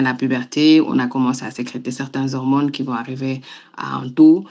la puberté, on a commencé à sécréter certaines hormones qui vont arriver à un taux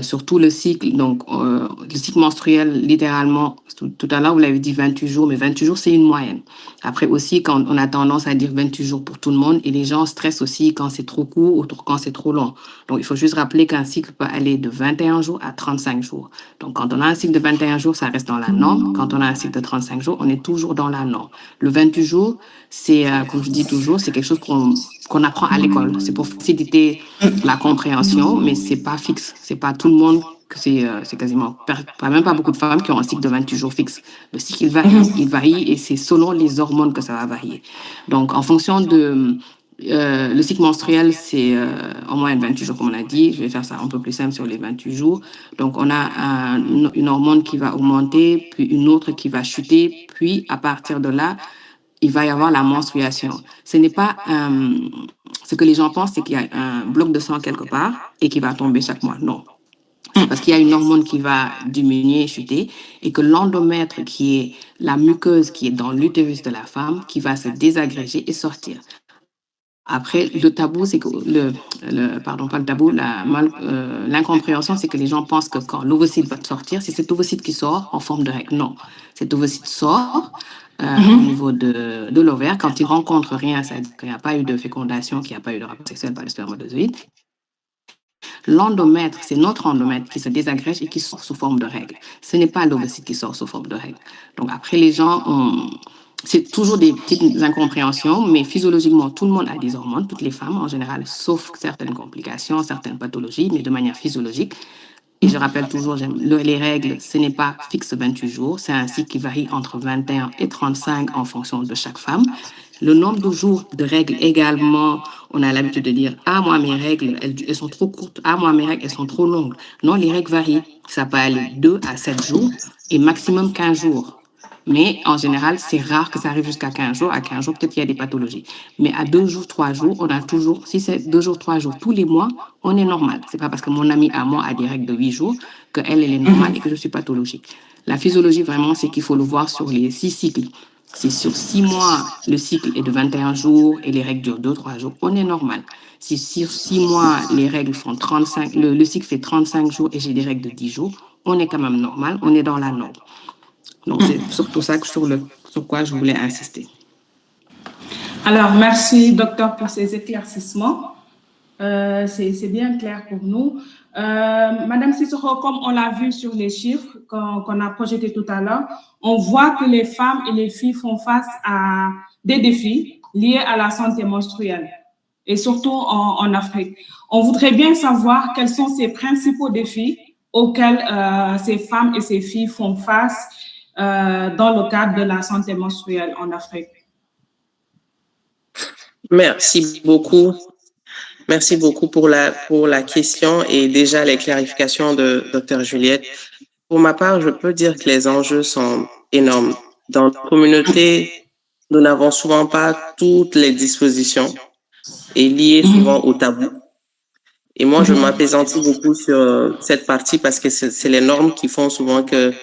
sur tout le cycle. Donc, le cycle menstruel, littéralement, tout à l'heure, vous l'avez dit 28 jours, mais 28 jours, c'est une moyenne. Après aussi, quand on a tendance à dire 28 jours pour tout le monde, et les gens stressent aussi quand c'est trop court ou quand c'est trop long. Donc, il faut juste rappeler qu'un cycle peut aller de 21 jours à 35 jours. Donc, quand on a un cycle de 21 jours, ça reste dans la norme. Quand on a un cycle de 35 jours, on est toujours dans la norme. Le 28 jours, c'est, comme je dis toujours, c'est quelque chose qu'on apprend à l'école. C'est pour faciliter la compréhension, mais c'est pas fixe. C'est pas tout le monde que c'est quasiment même pas beaucoup de femmes qui ont un cycle de 28 jours fixe. Le cycle il varie et c'est selon les hormones que ça va varier. Donc, en fonction de le cycle menstruel, c'est en moyenne 28 jours, comme on a dit. Je vais faire ça un peu plus simple sur les 28 jours. Donc, on a une hormone qui va augmenter, puis une autre qui va chuter, puis à partir de là, il va y avoir la menstruation. Ce n'est pas ce que les gens pensent, c'est qu'il y a un bloc de sang quelque part et qui va tomber chaque mois. Non. C'est parce qu'il y a une hormone qui va diminuer, chuter, et que l'endomètre, qui est la muqueuse qui est dans l'utérus de la femme, qui va se désagréger et sortir. Après, le tabou, c'est que pardon, pas le tabou, l'incompréhension, c'est que les gens pensent que quand l'ovocyte va sortir, c'est cet ovocyte qui sort en forme de règle. Non, cet ovocyte sort au niveau de l'ovaire. Quand il rencontre rien, ça veut dire qu'il n'y a pas eu de fécondation, qu'il n'y a pas eu de rapport sexuel par le spermatozoïde. L'endomètre, c'est notre endomètre qui se désagrège et qui sort sous forme de règle. Ce n'est pas l'ovocyte qui sort sous forme de règle. Donc après, les gens ont... C'est toujours des petites incompréhensions, mais physiologiquement, tout le monde a des hormones, toutes les femmes en général, sauf certaines complications, certaines pathologies, mais de manière physiologique. Et je rappelle toujours, les règles, ce n'est pas fixe 28 jours, c'est un cycle qui varie entre 21 et 35 en fonction de chaque femme. Le nombre de jours de règles également, on a l'habitude de dire, ah, moi, mes règles, elles sont trop courtes, ah, moi, mes règles, elles sont trop longues. Non, les règles varient. Ça peut aller 2 à 7 jours et maximum 15 jours. Mais en général, c'est rare que ça arrive jusqu'à 15 jours. À 15 jours, peut-être qu'il y a des pathologies. Mais à 2 jours, 3 jours, on a toujours, si c'est 2 jours, 3 jours tous les mois, on est normal. C'est pas parce que mon amie à moi a des règles de 8 jours qu'elle, elle est normale et que je suis pathologique. La physiologie, vraiment, c'est qu'il faut le voir sur les 6 cycles. Si sur 6 mois, le cycle est de 21 jours et les règles durent 2-3 jours, on est normal. Si sur 6 mois, les règles font 35, le cycle fait 35 jours et j'ai des règles de 10 jours, on est quand même normal, on est dans la norme. Donc, c'est surtout ça sur quoi je voulais insister. Alors, merci, docteur, pour ces éclaircissements. C'est bien clair pour nous. Madame Cicero, comme on l'a vu sur les chiffres qu'on a projetés tout à l'heure, on voit que les femmes et les filles font face à des défis liés à la santé menstruelle, et surtout en Afrique. On voudrait bien savoir quels sont ces principaux défis auxquels ces femmes et ces filles font face dans le cadre de la santé menstruelle en Afrique. Merci beaucoup. Merci beaucoup pour la question et déjà les clarifications de Dr. Juliette. Pour ma part, je peux dire que les enjeux sont énormes. Dans la communauté, nous n'avons souvent pas toutes les dispositions et liées souvent au tabou. Et moi, je m'apaisantis beaucoup sur cette partie parce que c'est les normes qui font souvent qu'il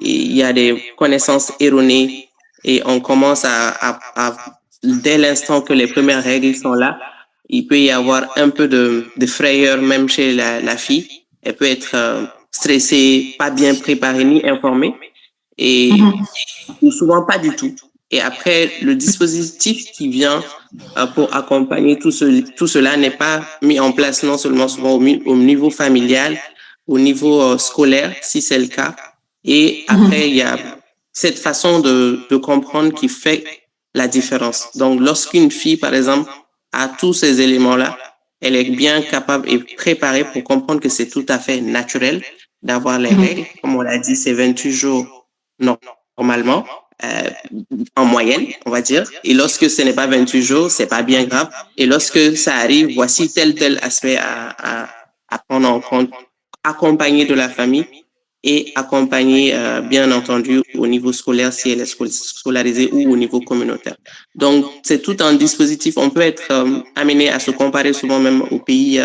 y a des connaissances erronées et on commence dès l'instant que les premières règles sont là, il peut y avoir un peu de frayeur même chez la fille. Elle peut être stressée, pas bien préparée ni informée ou souvent pas du tout. Et après, le dispositif qui vient pour accompagner tout cela n'est pas mis en place non seulement souvent au niveau familial, au niveau scolaire, si c'est le cas. Et après, il y a cette façon de comprendre qui fait la différence. Donc, lorsqu'une fille, par exemple, a tous ces éléments-là, elle est bien capable et préparée pour comprendre que c'est tout à fait naturel d'avoir les règles. Comme on l'a dit, c'est 28 jours normalement. En moyenne, on va dire. Et lorsque ce n'est pas 28 jours, c'est pas bien grave. Et lorsque ça arrive, voici tel aspect à prendre en compte, accompagné de la famille et accompagné, bien entendu, au niveau scolaire si elle est scolarisée ou au niveau communautaire. Donc, c'est tout un dispositif. On peut être amené à se comparer souvent même aux pays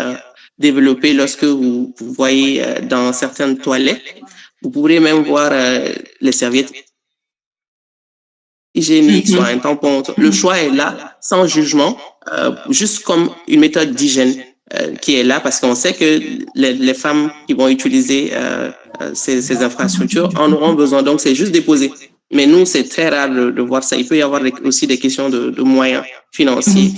développés. Lorsque vous voyez dans certaines toilettes, vous pourrez même voir les serviettes hygiénique, soit un tampon. Le choix est là, sans jugement, juste comme une méthode d'hygiène qui est là, parce qu'on sait que les femmes qui vont utiliser ces infrastructures en auront besoin. Donc, c'est juste déposer. Mais nous, c'est très rare de voir ça. Il peut y avoir aussi des questions de moyens financiers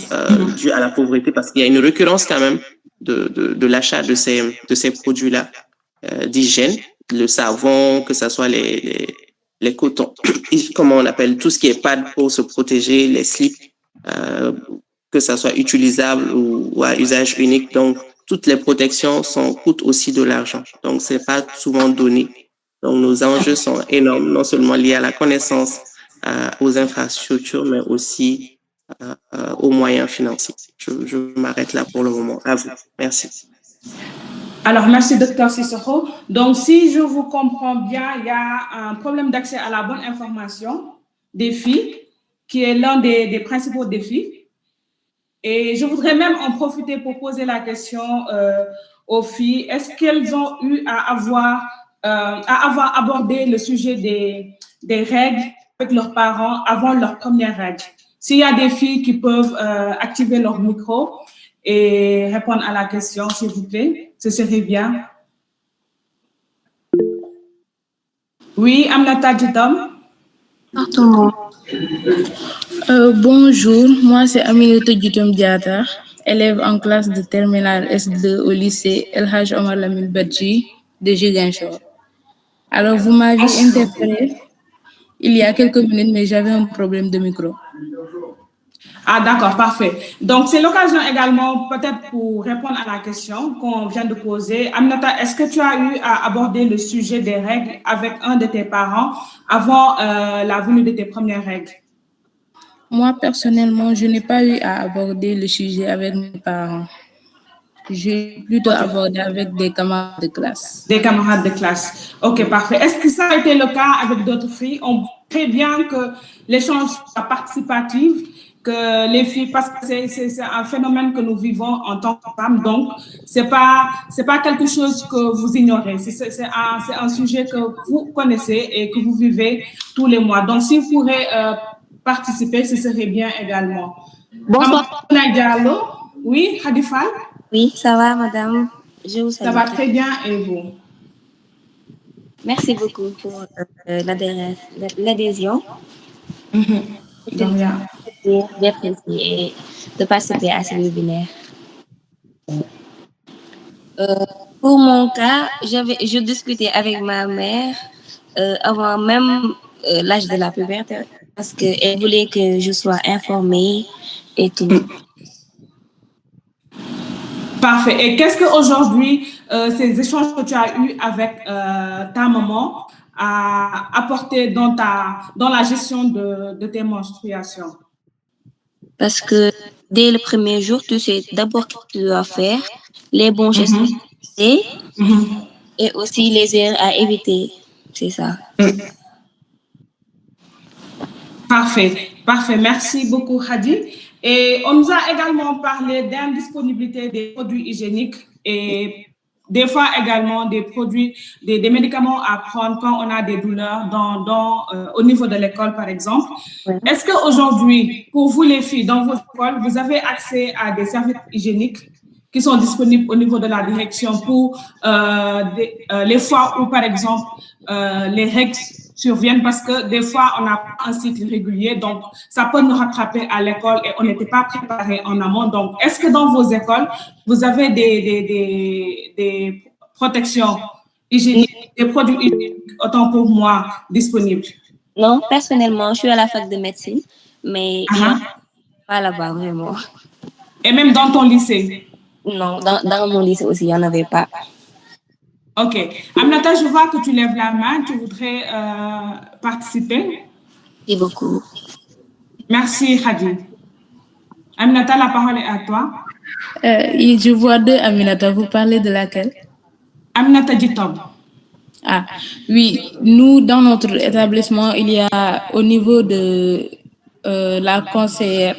dus à la pauvreté, parce qu'il y a une récurrence quand même de l'achat de ces produits-là d'hygiène, le savon, que ce soit les cotons, comment on appelle, tout ce qui est pad pour se protéger, les slips, que ça soit utilisable ou à usage unique. Donc, toutes les protections coûtent aussi de l'argent. Donc, c'est pas souvent donné. Donc, nos enjeux sont énormes, non seulement liés à la connaissance, aux infrastructures, mais aussi aux moyens financiers. Je m'arrête là pour le moment. À vous. Merci. Alors, merci, Dr. Cissokho. Donc, si je vous comprends bien, il y a un problème d'accès à la bonne information des filles, qui est l'un des principaux défis. Et je voudrais même en profiter pour poser la question aux filles. Est-ce qu'elles ont eu à avoir abordé le sujet des règles avec leurs parents avant leur première règle? S'il y a des filles qui peuvent activer leur micro et répondre à la question, s'il vous plaît, ce serait bien. Oui, Aminata Djitom. Bonjour, moi c'est Aminata Djitom Diatta, élève en classe de terminale S2 au lycée El Hadj Omar Lamine Badji de Ziguinchor. Alors, vous m'avez interpellé il y a quelques minutes, mais j'avais un problème de micro. Ah, d'accord, parfait. Donc, c'est l'occasion également, peut-être pour répondre à la question qu'on vient de poser. Aminata, est-ce que tu as eu à aborder le sujet des règles avec un de tes parents avant la venue de tes premières règles? Moi, personnellement, je n'ai pas eu à aborder le sujet avec mes parents. J'ai plutôt abordé avec des camarades de classe. Des camarades de classe. OK, parfait. Est-ce que ça a été le cas avec d'autres filles? On sait bien que l'échange soit participatif, que les filles, parce que c'est un phénomène que nous vivons en tant que femmes, donc c'est pas quelque chose que vous ignorez, c'est un sujet que vous connaissez et que vous vivez tous les mois. Donc, si vous pourrez participer, ce serait bien également. Bonsoir. Diallo. Oui, Khadifal. Oui, ça va, madame. Je vous salue. Ça va très bien, et vous? Merci beaucoup pour l'adhésion. De rien. D'apprécier et de participer à ce webinaire. Pour mon cas, je discutais avec ma mère avant même l'âge de la puberté parce qu'elle voulait que je sois informée et tout. Parfait. Et qu'est-ce qu'aujourd'hui, ces échanges que tu as eus avec ta maman a apporté dans la gestion de tes menstruations? Parce que dès le premier jour, tu sais d'abord ce que tu dois faire, les bons gestes et aussi les erreurs à éviter. C'est ça. Parfait. Parfait. Merci beaucoup, Khadi. Et on nous a également parlé d'indisponibilité des produits hygiéniques et des fois également des produits, des médicaments à prendre quand on a des douleurs au niveau de l'école, par exemple. Ouais. Est-ce qu'aujourd'hui, pour vous les filles, dans vos écoles, vous avez accès à des serviettes hygiéniques qui sont disponibles au niveau de la direction pour les fois où, par exemple, les règles surviennent parce que des fois, on n'a pas un cycle régulier, donc ça peut nous rattraper à l'école et on n'était pas préparé en amont. Donc, est-ce que dans vos écoles, vous avez des protections hygiéniques, des produits hygiéniques, autant pour moi, disponibles? Non, personnellement, je suis à la fac de médecine, mais pas là-bas, vraiment. Et même dans ton lycée? Non, dans mon lycée aussi, il n'y en avait pas. OK. Aminata, je vois que tu lèves la main. Tu voudrais participer? Merci beaucoup. Merci, Khadi. Aminata, la parole est à toi. Je vois deux Aminata. Vous parlez de laquelle? Aminata Djitom. Ah, oui. Nous, dans notre établissement, il y a au niveau de la conseillère,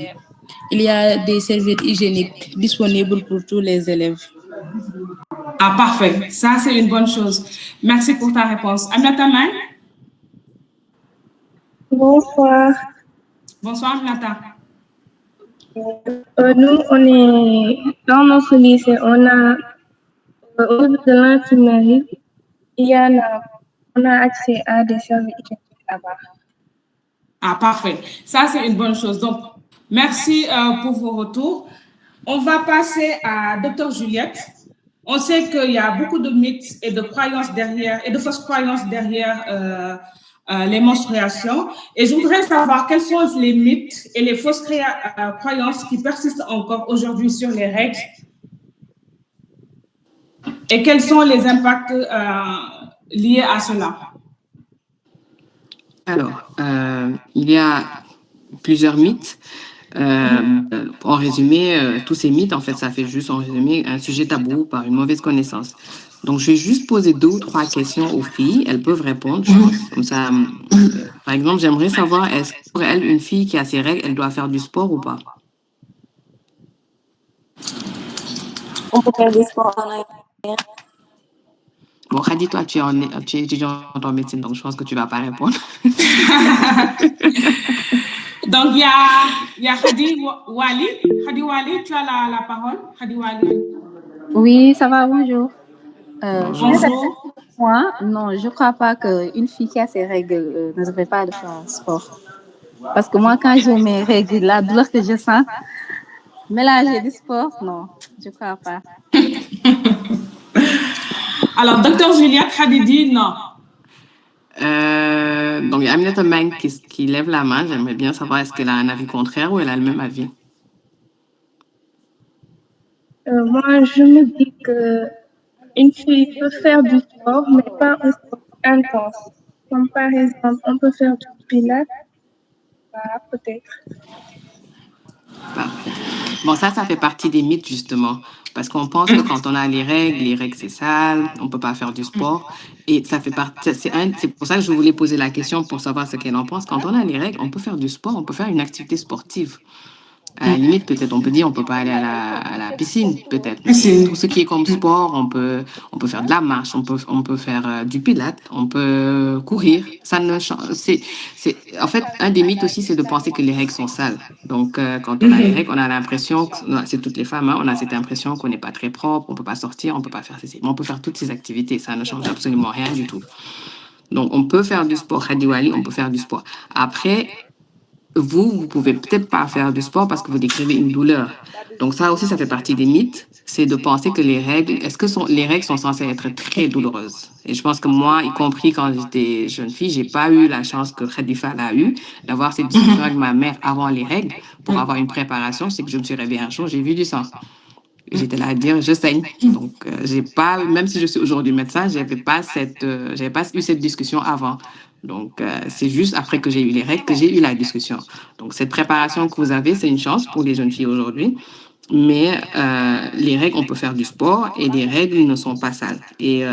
il y a des serviettes hygiéniques disponibles pour tous les élèves. Ah, parfait. Ça, c'est une bonne chose. Merci pour ta réponse. Aminata Maï? Bonsoir. Bonsoir, Aminata. Nous, on est dans notre lycée, on a au niveau de l'infirmerie, on a accès à des services là-bas. Ah, parfait. Ça, c'est une bonne chose. Donc, merci pour vos retours. On va passer à Dr. Juliette. On sait qu'il y a beaucoup de mythes et de croyances derrière, et de fausses croyances derrière les menstruations. Et je voudrais savoir quels sont les mythes et les fausses croyances qui persistent encore aujourd'hui sur les règles et quels sont les impacts liés à cela. Alors, il y a plusieurs mythes. En résumé, tous ces mythes, en fait, ça fait juste, en résumé, un sujet tabou par une mauvaise connaissance. Donc, je vais juste poser 2 ou 3 questions aux filles. Elles peuvent répondre, je pense. Comme ça, par exemple, j'aimerais savoir, est-ce que pour elle, une fille qui a ses règles, elle doit faire du sport ou pas? On peut faire du sport en arrière. Bon, Khadi, toi, tu es étudiante en médecine, donc je pense que tu ne vas pas répondre. Donc, il y a Khadi Wali. Khadi Wali, tu as la parole. Khadi Wali. Oui, ça va, bonjour. Bonjour. Moi, non, je ne crois pas qu'une fille qui a ses règles ne devrait pas faire un sport. Parce que moi, quand j'ai mes règles, la douleur que je sens, mélanger du sport, non, je ne crois pas. Alors, Dr. Juliette Khadi dit non. Donc, il y a Aminata Meng qui lève la main. J'aimerais bien savoir est-ce qu'elle a un avis contraire ou elle a le même avis. Moi, je me dis qu'une fille peut faire du sport, mais pas un sport intense. Comme par exemple, on peut faire du pilates, peut-être. Parfait. Bon, ça fait partie des mythes, justement. Parce qu'on pense que quand on a les règles, c'est sale, on ne peut pas faire du sport. Et ça fait partie. C'est pour ça que je voulais poser la question pour savoir ce qu'elle en pense. Quand on a les règles, on peut faire du sport, on peut faire une activité sportive. À la limite, peut-être, on peut dire, on peut pas aller à la piscine, peut-être. Mais tout ce qui est comme sport, on peut faire de la marche, on peut faire du pilates, on peut courir. Ça ne change. En fait, un des mythes aussi, c'est de penser que les règles sont sales. Donc, quand on a les règles, on a l'impression, c'est toutes les femmes, hein, on a cette impression qu'on n'est pas très propre, on peut pas sortir, on peut pas faire ceci. Mais on peut faire toutes ces activités. Ça ne change absolument rien du tout. Donc, on peut faire du sport. Khadiwali, on peut faire du sport. Après, vous pouvez peut-être pas faire du sport parce que vous décrivez une douleur. Donc ça aussi, ça fait partie des mythes, c'est de penser que les règles, les règles sont censées être très douloureuses. Et je pense que moi, y compris quand j'étais jeune fille, j'ai pas eu la chance que Khadifa a eu d'avoir cette discussion avec ma mère avant les règles pour avoir une préparation. C'est que je me suis réveillée un jour, j'ai vu du sang. J'étais là à dire, je saigne. Donc, j'ai pas, même si je suis aujourd'hui médecin, j'avais pas eu cette discussion avant. Donc, c'est juste après que j'ai eu les règles que j'ai eu la discussion. Donc, cette préparation que vous avez, c'est une chance pour les jeunes filles aujourd'hui. Mais les règles, on peut faire du sport et les règles ne sont pas sales. Et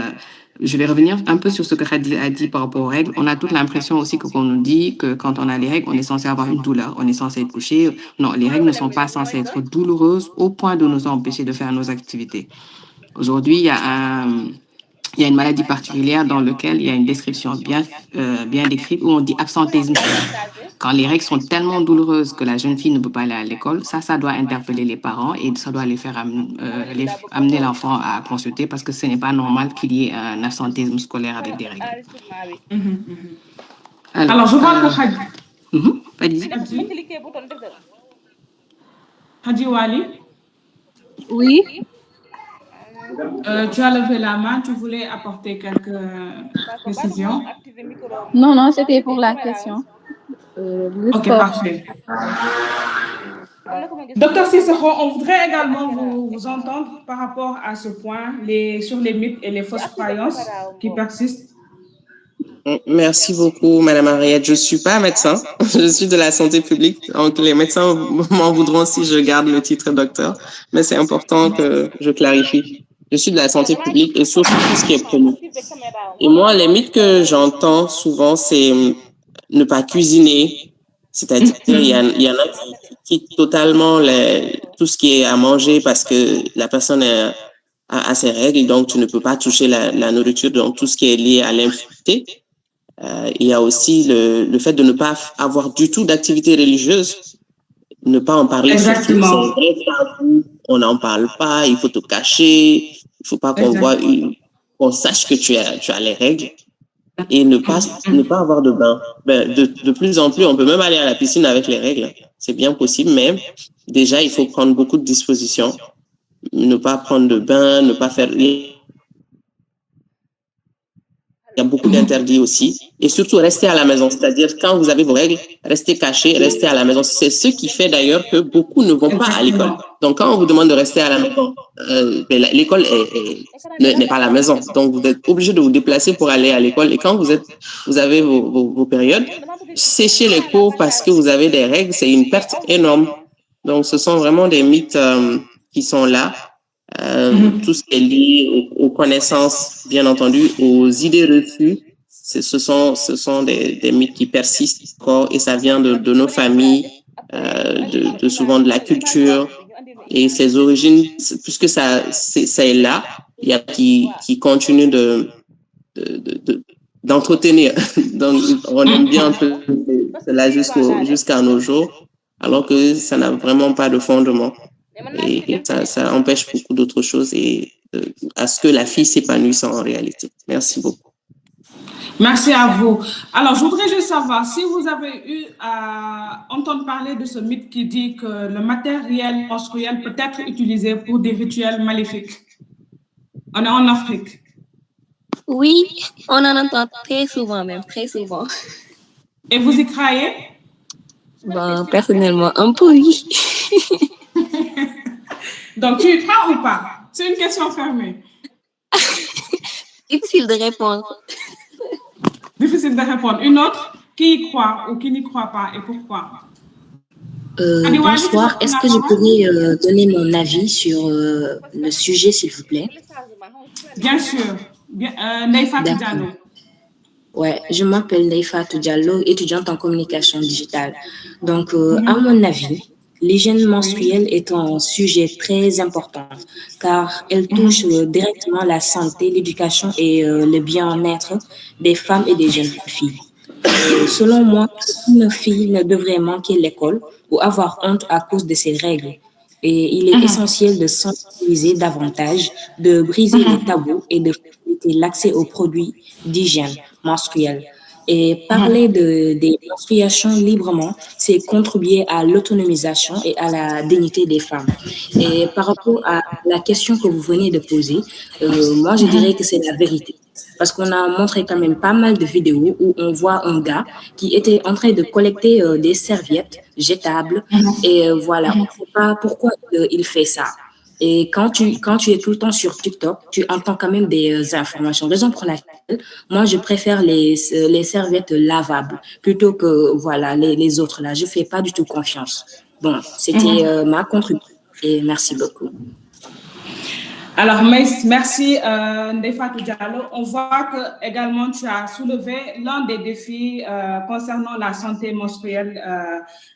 je vais revenir un peu sur ce que Khadi a dit par rapport aux règles. On a toute l'impression aussi qu'on nous dit que quand on a les règles, on est censé avoir une douleur, on est censé être couché. Non, les règles ne sont pas censées être douloureuses au point de nous empêcher de faire nos activités. Aujourd'hui, il y a une maladie particulière dans laquelle il y a une description bien décrite où on dit absentéisme. Quand les règles sont tellement douloureuses que la jeune fille ne peut pas aller à l'école, ça doit interpeller les parents et ça doit les faire amener l'enfant à consulter parce que ce n'est pas normal qu'il y ait un absentéisme scolaire avec des règles. Alors, je vois que Khadi. Khadi Wali. Oui. Tu as levé la main, tu voulais apporter quelques précisions. Non, c'était pour la question. Ok, parfait. Docteur Cicero, on voudrait également vous entendre par rapport à ce point, sur les mythes et les fausses croyances qui persistent. Merci beaucoup, Madame Henriette. Je suis pas médecin, je suis de la santé publique. Donc, les médecins m'en voudront si je garde le titre docteur, mais c'est important que je clarifie. Je suis de la santé publique et surtout tout ce qui est promu. Et moi, les mythes que j'entends souvent, c'est ne pas cuisiner. C'est-à-dire, il y en a qui quittent totalement tout ce qui est à manger parce que la personne a ses règles, donc tu ne peux pas toucher la nourriture, donc tout ce qui est lié à l'impureté. Il y a aussi le fait de ne pas avoir du tout d'activité religieuse, ne pas en parler. Exactement. Surtout, c'est vrai tabou, on n'en parle pas, il faut te cacher, il ne faut pas qu'on sache que tu as les règles. Et ne pas avoir de bain. De plus en plus, on peut même aller à la piscine avec les règles. C'est bien possible, mais déjà, il faut prendre beaucoup de dispositions. Ne pas prendre de bain, ne pas faire... Il y a beaucoup d'interdits aussi. Et surtout, rester à la maison. C'est-à-dire, quand vous avez vos règles, restez cachés, restez à la maison. C'est ce qui fait d'ailleurs que beaucoup ne vont pas à l'école. Donc, quand on vous demande de rester à la maison, l'école n'est pas à la maison. Donc, vous êtes obligé de vous déplacer pour aller à l'école. Et quand vous avez vos périodes, sécher les cours parce que vous avez des règles, c'est une perte énorme. Donc, ce sont vraiment des mythes qui sont là. Tout ce qui est lié aux connaissances, bien entendu, aux idées reçues, ce sont des mythes qui persistent encore et ça vient de nos familles, souvent de la culture et ses origines, puisque ça est là, il y a qui continue d'entretenir. Donc, on aime bien cela jusqu'à nos jours, alors que ça n'a vraiment pas de fondement. Et ça empêche beaucoup d'autres choses et à ce que la fille s'épanouisse en réalité. Merci beaucoup. Merci à vous. Alors, je voudrais juste savoir si vous avez eu à entendre parler de ce mythe qui dit que le matériel menstruel peut être utilisé pour des rituels maléfiques. On est en Afrique. Oui, on en entend très souvent même, très souvent. Et vous y croyez? Bon, personnellement, un peu oui. Donc, tu y crois ou pas? C'est une question fermée. Difficile de répondre. Difficile de répondre. Une autre, qui y croit ou qui n'y croit pas et pourquoi? Bonsoir, est-ce que je pourrais donner mon avis sur le sujet, s'il vous plaît? Bien sûr. Neifatou Diallo. Ouais, je m'appelle Neifatou Diallo, étudiante en communication digitale. Donc, à mon avis, l'hygiène menstruelle est un sujet très important car elle touche directement la santé, l'éducation et le bien-être des femmes et des jeunes filles. Selon moi, une fille ne devrait manquer l'école ou avoir honte à cause de ses règles. Et il est essentiel de sensibiliser davantage, de briser les tabous et de faciliter l'accès aux produits d'hygiène menstruelle. Et parler des menstruations librement, c'est contribuer à l'autonomisation et à la dignité des femmes. Et par rapport à la question que vous venez de poser, moi, je dirais que c'est la vérité. Parce qu'on a montré quand même pas mal de vidéos où on voit un gars qui était en train de collecter des serviettes jetables. Et voilà, on ne sait pas pourquoi il fait ça. Et quand tu es tout le temps sur TikTok, tu entends quand même des informations. Raison pour laquelle, moi, je préfère les serviettes lavables plutôt que voilà les autres là. Je fais pas du tout confiance. Bon, c'était ma contribution et merci beaucoup. Alors, merci Neifatou Diallo. On voit que également tu as soulevé l'un des défis concernant la santé menstruelle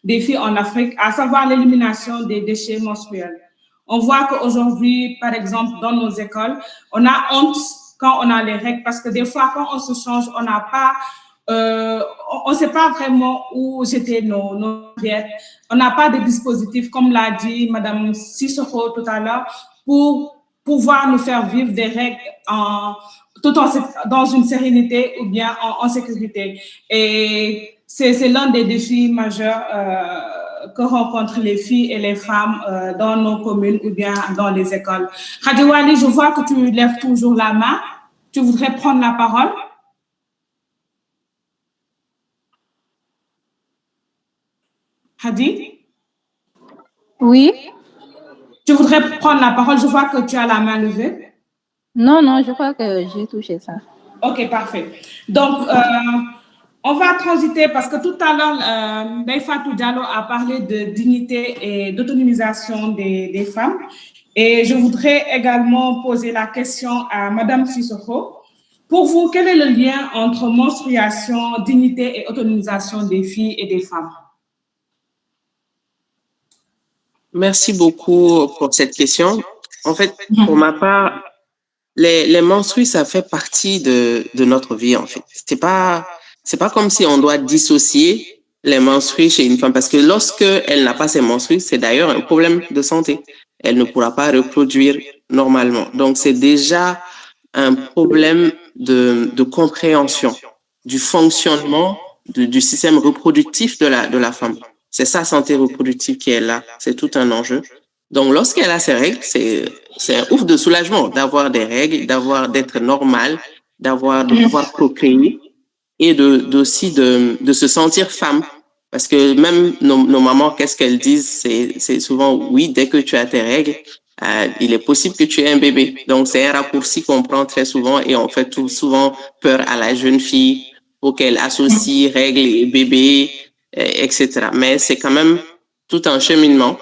des filles en Afrique, à savoir l'élimination des déchets menstruels. On voit qu'aujourd'hui, par exemple, dans nos écoles, on a honte quand on a les règles parce que des fois, quand on se change, on n'a pas, on ne sait pas vraiment où jeter nos serviettes. On n'a pas de dispositif, comme l'a dit Madame Sissoko tout à l'heure, pour pouvoir nous faire vivre des règles dans une sérénité ou bien en sécurité. Et c'est l'un des défis majeurs que rencontrent les filles et les femmes dans nos communes ou bien dans les écoles. Khadiwali, je vois que tu lèves toujours la main. Tu voudrais prendre la parole? Hadi? Oui. Tu voudrais prendre la parole? Je vois que tu as la main levée. Non, je crois que j'ai touché ça. Ok, parfait. Donc, on va transiter parce que tout à l'heure, Neifatou Diallo a parlé de dignité et d'autonomisation des femmes. Et je voudrais également poser la question à Madame Sissoko. Pour vous, quel est le lien entre menstruation, dignité et autonomisation des filles et des femmes? Merci beaucoup pour cette question. En fait, pour ma part, les menstrues, ça fait partie de notre vie, en fait. C'est pas c'est pas comme si on doit dissocier les menstrues chez une femme, parce que lorsque elle n'a pas ses menstrues, c'est d'ailleurs un problème de santé. Elle ne pourra pas reproduire normalement. Donc, c'est déjà un problème de compréhension du fonctionnement du système reproductif de la femme. C'est sa santé reproductive qui est là. C'est tout un enjeu. Donc, lorsqu'elle a ses règles, c'est un ouf de soulagement d'avoir des règles, d'être normale, de pouvoir procréer et aussi de se sentir femme. Parce que même nos mamans, qu'est-ce qu'elles disent? C'est souvent, oui, dès que tu as tes règles, il est possible que tu aies un bébé. Donc, c'est un raccourci qu'on prend très souvent et on fait souvent peur à la jeune fille pour qu'elle associe règles et bébé, etc. Mais c'est quand même tout un cheminement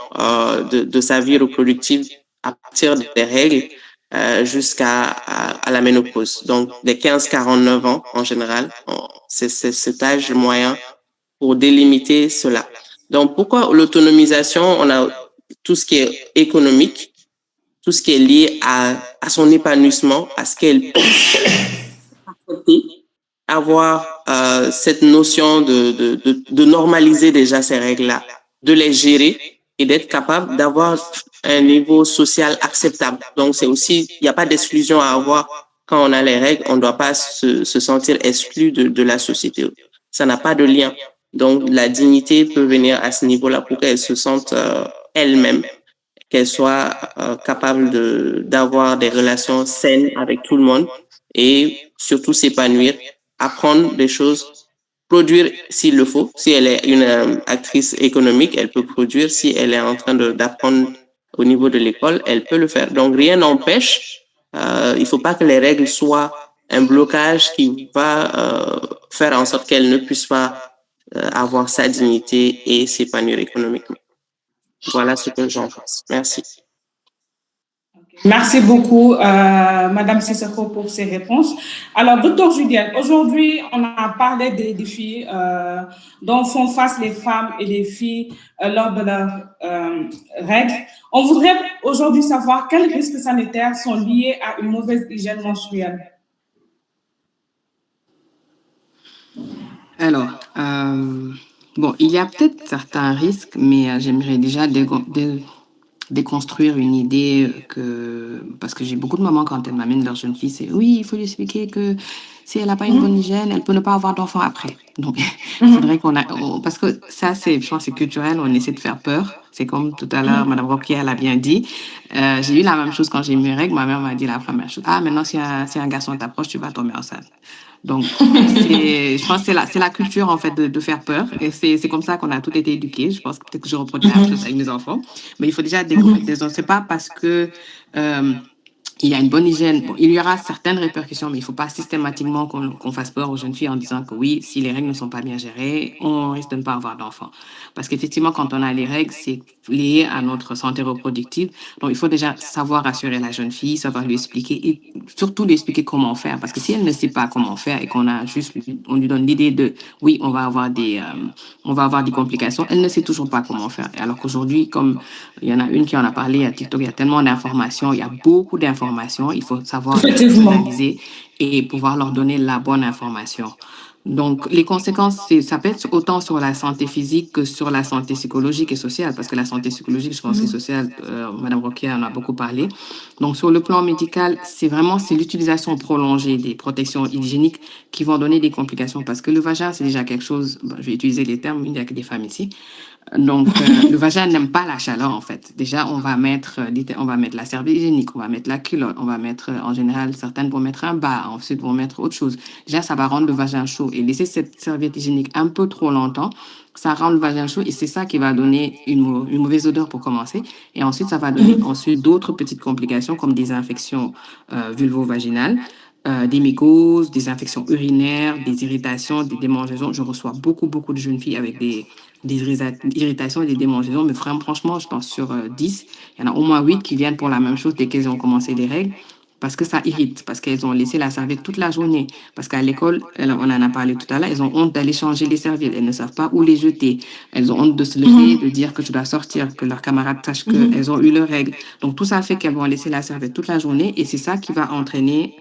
de sa vie reproductive à partir des règles jusqu'à la ménopause. Donc, des 15-49 ans en général, c'est cet âge moyen pour délimiter cela. Donc, pourquoi l'autonomisation? On a tout ce qui est économique, tout ce qui est lié à son épanouissement, à ce qu'elle peut avoir cette notion de normaliser déjà ces règles-là, de les gérer et d'être capable d'avoir un niveau social acceptable. Donc, c'est aussi, il n'y a pas d'exclusion à avoir quand on a les règles, on ne doit pas se sentir exclu de la société. Ça n'a pas de lien. Donc, la dignité peut venir à ce niveau-là pour qu'elle se sente elle-même, qu'elle soit capable d'avoir des relations saines avec tout le monde et surtout s'épanouir, apprendre des choses, produire s'il le faut. Si elle est une actrice économique, elle peut produire. Si elle est en train d'apprendre au niveau de l'école, elle peut le faire. Donc, rien n'empêche. Il ne faut pas que les règles soient un blocage qui va faire en sorte qu'elle ne puisse pas avoir sa dignité et s'épanouir économiquement. Voilà ce que j'en pense. Merci. Merci beaucoup, Madame Cissokho, pour ces réponses. Alors, Docteur Juliette, aujourd'hui, on a parlé des défis dont font face les femmes et les filles lors de leurs règles. On voudrait aujourd'hui savoir quels risques sanitaires sont liés à une mauvaise hygiène menstruelle. Alors, bon, il y a peut-être certains risques, mais j'aimerais déjà déconstruire une idée parce que j'ai beaucoup de mamans quand elles m'amènent leur jeune fille, c'est oui, il faut lui expliquer que si elle n'a pas une bonne hygiène, elle peut ne pas avoir d'enfant après. Donc, c'est vrai parce que ça, je pense, c'est culturel, on essaie de faire peur. C'est comme tout à l'heure, Madame Roquier l'a bien dit. J'ai eu la même chose quand j'ai eu mes règles. Ma mère m'a dit la première chose. Ah, maintenant, si un garçon t'approche, tu vas tomber enceinte. Donc, je pense que c'est la culture, en fait, de faire peur. Et c'est comme ça qu'on a tout été éduqués. Je pense que peut-être que je reproduis la même chose avec mes enfants. Mais il faut déjà découvrir. C'est pas parce que il y a une bonne hygiène. Bon, il y aura certaines répercussions, mais il ne faut pas systématiquement qu'on fasse peur aux jeunes filles en disant que oui, si les règles ne sont pas bien gérées, on risque de ne pas avoir d'enfants. Parce qu'effectivement, quand on a les règles, c'est lié à notre santé reproductive. Donc, il faut déjà savoir rassurer la jeune fille, savoir lui expliquer et surtout lui expliquer comment faire. Parce que si elle ne sait pas comment faire et on lui donne l'idée de oui, on va avoir des complications, elle ne sait toujours pas comment faire. Alors qu'aujourd'hui, comme il y en a une qui en a parlé à TikTok, il y a tellement d'informations, il y a beaucoup d'informations. Il faut savoir les analyser et pouvoir leur donner la bonne information. Donc, les conséquences, ça peut être autant sur la santé physique que sur la santé psychologique et sociale, parce que la santé psychologique, je pense que sociale, Madame Roquier en a beaucoup parlé. Donc, sur le plan médical, c'est l'utilisation prolongée des protections hygiéniques qui vont donner des complications, parce que le vagin, c'est déjà quelque chose, je vais utiliser les termes, il n'y a que des femmes ici. Donc, le vagin n'aime pas la chaleur, en fait. Déjà, on va mettre la serviette hygiénique, on va mettre la culotte, on va mettre, en général, certaines vont mettre un bas, ensuite vont mettre autre chose. Déjà, ça va rendre le vagin chaud. Et laisser cette serviette hygiénique un peu trop longtemps, ça rend le vagin chaud et c'est ça qui va donner une mauvaise odeur pour commencer. Et ensuite, ça va donner d'autres petites complications comme des infections vulvo-vaginales. Des mycoses, des infections urinaires, des irritations, des démangeaisons. Je reçois beaucoup de jeunes filles avec des irritations et des démangeaisons, mais franchement, je pense sur 10, il y en a au moins 8 qui viennent pour la même chose dès qu'elles ont commencé les règles. parce que ça irrite, parce qu'elles ont laissé la serviette toute la journée. Parce qu'à l'école, on en a parlé tout à l'heure, elles ont honte d'aller changer les serviettes. Elles ne savent pas où les jeter. Elles ont honte de se lever, de dire que tu dois sortir, que leurs camarades sachent qu'elles ont eu leurs règles. Donc, tout ça fait qu'elles vont laisser la serviette toute la journée et c'est ça qui va entraîner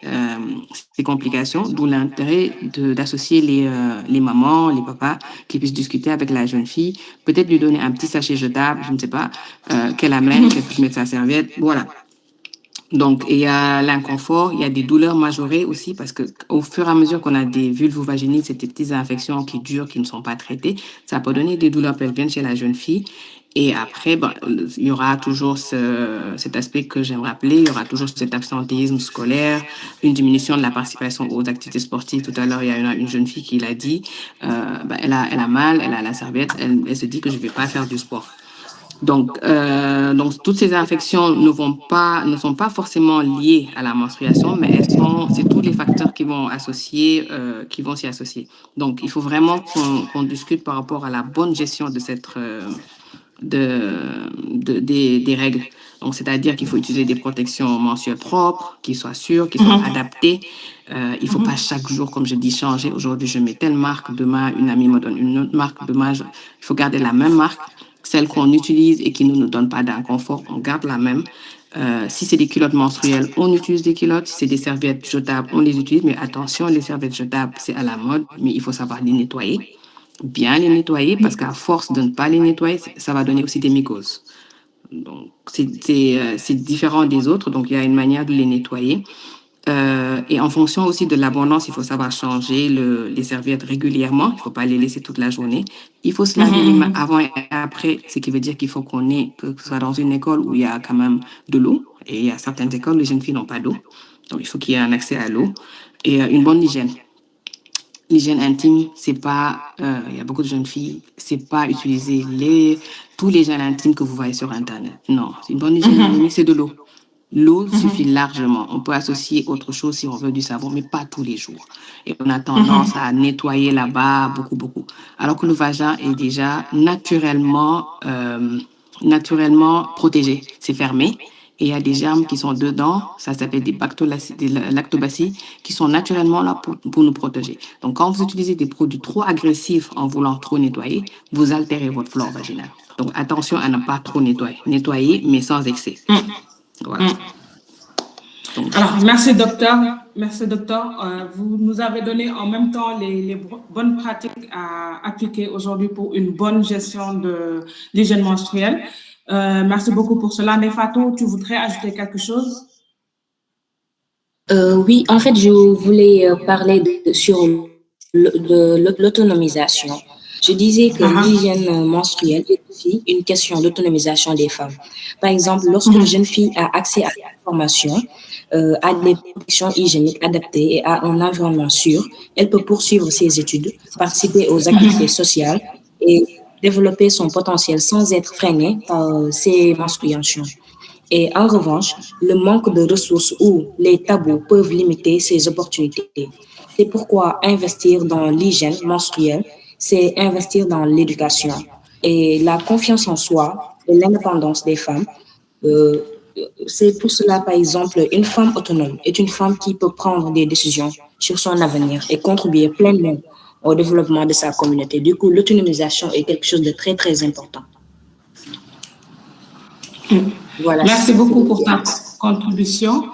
ces complications, d'où l'intérêt d'associer les mamans, les papas, qui puissent discuter avec la jeune fille, peut-être lui donner un petit sachet jetable, je ne sais pas, qu'elle amène, qu'elle puisse mettre sa serviette. Voilà. Donc, il y a l'inconfort, il y a des douleurs majorées aussi parce que au fur et à mesure qu'on a des vulvovaginites, c'est des petites infections qui durent, qui ne sont pas traitées, ça peut donner des douleurs pelviennes chez la jeune fille. Et après, il y aura toujours cet aspect que j'aime rappeler, il y aura toujours cet absentéisme scolaire, une diminution de la participation aux activités sportives. Tout à l'heure, il y a une jeune fille qui l'a dit, elle a mal, elle a la serviette, elle se dit que je ne vais pas faire du sport. Donc, toutes ces infections ne sont pas forcément liées à la menstruation, mais c'est tous les facteurs qui vont s'y associer. Donc, il faut vraiment qu'on discute par rapport à la bonne gestion de des règles. Donc, c'est-à-dire qu'il faut utiliser des protections menstruelles propres, qui soient sûres, qui soient adaptées. Il ne faut pas chaque jour, comme je dis, changer. Aujourd'hui, je mets telle marque, demain, une amie me donne une autre marque, demain, il faut garder la même marque. Celle qu'on utilise et qui ne nous donne pas d'inconfort, on garde la même. Si c'est des culottes menstruelles, on utilise des culottes. Si c'est des serviettes jetables, on les utilise. Mais attention, les serviettes jetables, c'est à la mode, mais il faut savoir les nettoyer. Bien les nettoyer, parce qu'à force de ne pas les nettoyer, ça va donner aussi des mycoses. Donc, c'est différent des autres. Donc, il y a une manière de les nettoyer. Et en fonction aussi de l'abondance, il faut savoir changer les serviettes régulièrement. Il ne faut pas les laisser toute la journée. Il faut se laver les mains avant et après, ce qui veut dire qu'il faut que ce soit dans une école où il y a quand même de l'eau. Et il y a certaines écoles où les jeunes filles n'ont pas d'eau. Donc, il faut qu'il y ait un accès à l'eau et une bonne hygiène. L'hygiène intime, c'est pas, il y a beaucoup de jeunes filles, c'est pas utiliser tous les gels intimes que vous voyez sur Internet. Non, c'est une bonne hygiène, c'est de l'eau. L'eau suffit largement. On peut associer autre chose si on veut du savon, mais pas tous les jours. Et on a tendance à nettoyer là-bas beaucoup. Alors que le vagin est déjà naturellement protégé. C'est fermé. Et il y a des germes qui sont dedans, ça s'appelle des lactobacilles, qui sont naturellement là pour nous protéger. Donc, quand vous utilisez des produits trop agressifs en voulant trop nettoyer, vous altérez votre flore vaginale. Donc, attention à ne pas trop nettoyer. Nettoyer, mais sans excès. Voilà. Alors, merci docteur. Merci docteur. Vous nous avez donné en même temps les bonnes pratiques à appliquer aujourd'hui pour une bonne gestion de l'hygiène menstruelle. Merci beaucoup pour cela. Nefatou, tu voudrais ajouter quelque chose? Oui, en fait, je voulais parler sur l'autonomisation. Je disais que l'hygiène menstruelle est aussi une question d'autonomisation des femmes. Par exemple, lorsque une jeune fille a accès à l'information, à des protections hygiéniques adaptées et à un environnement sûr, elle peut poursuivre ses études, participer aux activités sociales et développer son potentiel sans être freinée par ses menstruations. Et en revanche, le manque de ressources ou les tabous peuvent limiter ces opportunités. C'est pourquoi investir dans l'hygiène menstruelle, c'est investir dans l'éducation et la confiance en soi et l'indépendance des femmes. C'est pour cela, par exemple, une femme autonome est une femme qui peut prendre des décisions sur son avenir et contribuer pleinement au développement de sa communauté. Du coup, l'autonomisation est quelque chose de très, très important. Voilà. Merci beaucoup pour ta contribution.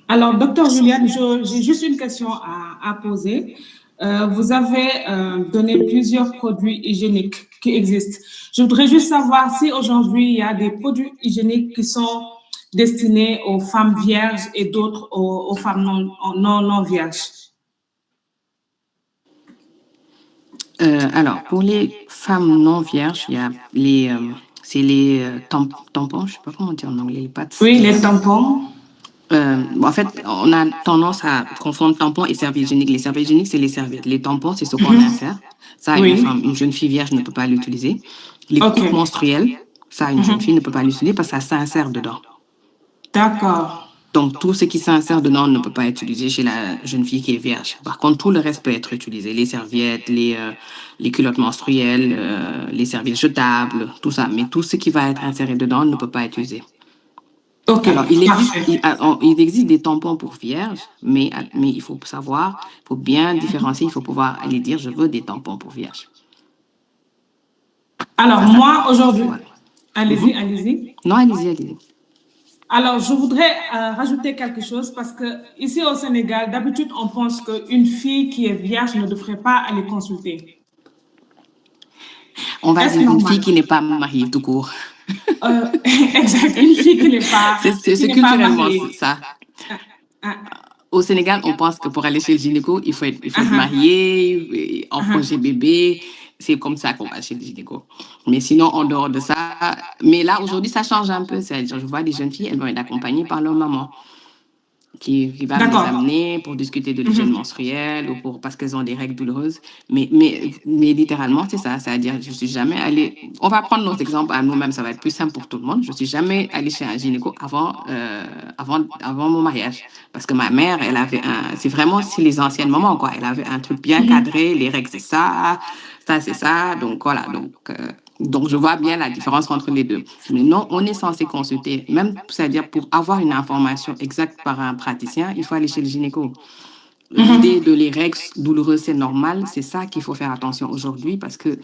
Alors, docteur Juliette, j'ai juste une question à poser. Vous avez donné plusieurs produits hygiéniques qui existent. Je voudrais juste savoir si aujourd'hui, il y a des produits hygiéniques qui sont destinés aux femmes vierges et d'autres aux femmes non vierges. Alors, pour les femmes non vierges, il y a les tampons, je ne sais pas comment dire en anglais, les pads. Oui, les tampons. En fait, on a tendance à confondre tampons et serviettes hygiéniques. Les serviettes hygiéniques, c'est les serviettes. Les tampons, c'est ce qu'on insère. Ça, une jeune fille vierge ne peut pas l'utiliser. Les coupes menstruelles, ça, une jeune fille ne peut pas l'utiliser parce que ça s'insère dedans. D'accord. Donc, tout ce qui s'insère dedans ne peut pas être utilisé chez la jeune fille qui est vierge. Par contre, tout le reste peut être utilisé. Les serviettes, les culottes menstruelles, les serviettes jetables, tout ça. Mais tout ce qui va être inséré dedans ne peut pas être utilisé. Ok, Alors, parfait. il existe des tampons pour vierges, mais il faut savoir, il faut bien différencier, il faut pouvoir aller dire, je veux des tampons pour vierges. Alors, moi, aujourd'hui, Voilà. allez-y, allez-y. Non, allez-y. Alors, je voudrais rajouter quelque chose parce que ici au Sénégal, d'habitude, on pense qu'une fille qui est vierge ne devrait pas aller consulter. On va Est-ce dire une normal? fille qui n'est pas mariée tout court. Exact, une fille qui n'est pas, C'est culturellement mariée. ça. Au Sénégal, on pense que pour aller chez le gynéco, il faut être marié, en projet bébé. C'est comme ça qu'on va chez le gynéco. Mais sinon, en dehors de ça, mais là, aujourd'hui, ça change un peu. C'est-à-dire, je vois des jeunes filles, elles vont être accompagnées par leur maman qui va les amener pour discuter de l'hygiène menstruelle ou parce qu'elles ont des règles douloureuses. Mais littéralement, c'est ça. C'est-à-dire, je ne suis jamais allée... On va prendre nos exemples à nous-mêmes, ça va être plus simple pour tout le monde. Je ne suis jamais allée chez un gynéco avant mon mariage. Parce que ma mère, elle avait c'est les anciennes mamans, quoi. Elle avait un truc bien cadré, les règles, c'est ça c'est ça. Donc, voilà. Donc, je vois bien la différence entre les deux. Mais non, on est censé consulter, même, c'est-à-dire pour avoir une information exacte par un praticien, il faut aller chez le gynéco. L'idée de les règles douloureuses, c'est normal. C'est ça qu'il faut faire attention aujourd'hui parce que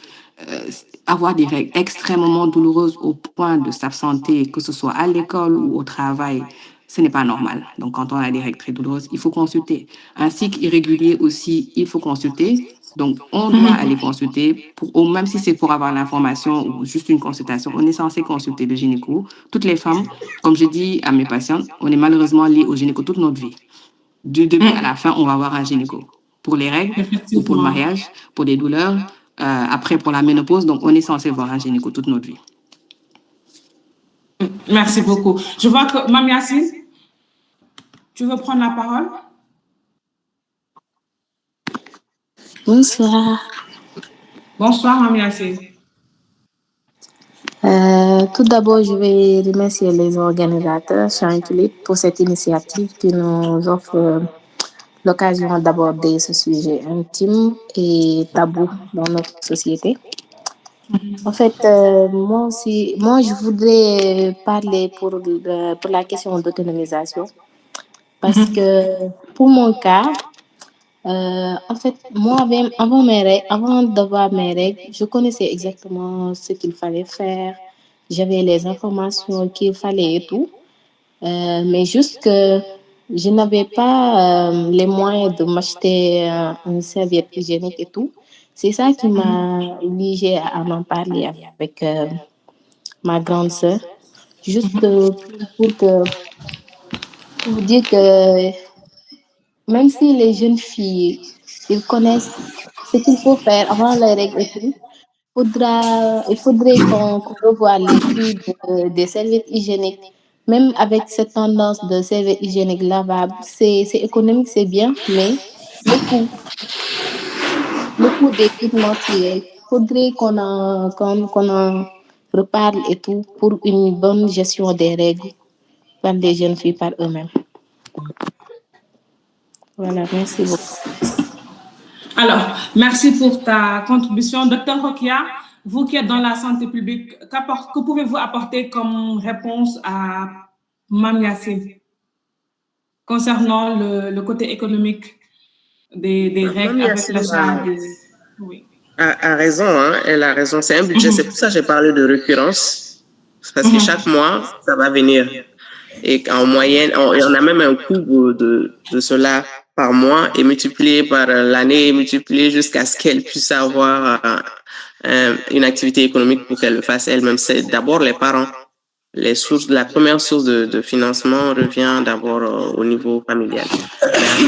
avoir des règles extrêmement douloureuses au point de s'absenter, que ce soit à l'école ou au travail, ce n'est pas normal. Donc, quand on a des règles très douloureuses, il faut consulter. Un cycle irrégulier aussi, il faut consulter. Donc, on doit aller consulter, même si c'est pour avoir l'information ou juste une consultation, on est censé consulter le gynéco. Toutes les femmes, comme je dis à mes patientes, on est malheureusement liées au gynéco toute notre vie. Du début à la fin, on va avoir un gynéco. Pour les règles, ou pour le mariage, pour des douleurs, après pour la ménopause. Donc, on est censé voir un gynéco toute notre vie. Merci beaucoup. Je vois que Mme Yassine, tu veux prendre la parole? Bonsoir. Bonsoir, Mme Yassine. Tout d'abord, je vais remercier les organisateurs, Shine Tulip, pour cette initiative qui nous offre l'occasion d'aborder ce sujet intime et tabou dans notre société. En fait, moi, je voudrais parler pour la question d'autonomisation parce que pour mon cas, en fait, moi, avant d'avoir mes règles, je connaissais exactement ce qu'il fallait faire. J'avais les informations qu'il fallait et tout. Mais juste que je n'avais pas les moyens de m'acheter une serviette hygiénique et tout. C'est ça qui m'a obligée à m'en parler avec ma grande sœur. Juste pour dire que même si les jeunes filles, ils connaissent ce qu'il faut faire avant les règles et tout, il faudrait qu'on revoie les prix des serviettes hygiéniques. Même avec cette tendance de serviettes hygiéniques lavables, c'est économique, c'est bien, mais le coût des kits menstruels, il faudrait qu'on en reparle et tout pour une bonne gestion des règles par les jeunes filles par eux-mêmes. Voilà, merci beaucoup. Alors, merci pour ta contribution. Docteur Rokia, vous qui êtes dans la santé publique, que pouvez-vous apporter comme réponse à Mme Yassine concernant le côté économique des règles avec l'achat des... Oui. A raison, hein? Elle a raison. C'est un budget. C'est pour ça que j'ai parlé de récurrence. Parce que chaque mois, ça va venir. Et en moyenne, on a même un coût de cela par mois et multiplié par l'année, multiplié jusqu'à ce qu'elle puisse avoir une activité économique pour qu'elle le fasse elle-même. C'est d'abord les parents. La première source de financement revient d'abord au niveau familial.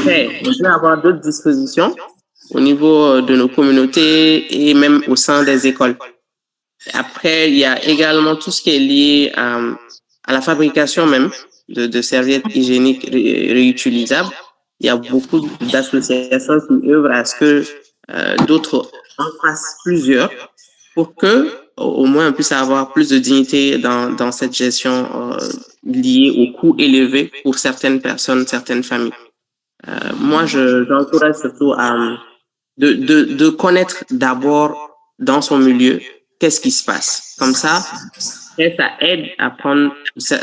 Mais après, on peut avoir d'autres dispositions au niveau de nos communautés et même au sein des écoles. Après, il y a également tout ce qui est lié à la fabrication même de serviettes hygiéniques réutilisables. Il y a beaucoup d'associations qui œuvrent à ce que d'autres en fassent plusieurs pour que au moins on puisse avoir plus de dignité dans cette gestion liée aux coûts élevés pour certaines personnes, certaines familles. Moi, j'encourage surtout à de connaître d'abord dans son milieu qu'est-ce qui se passe. Comme ça, ça aide à prendre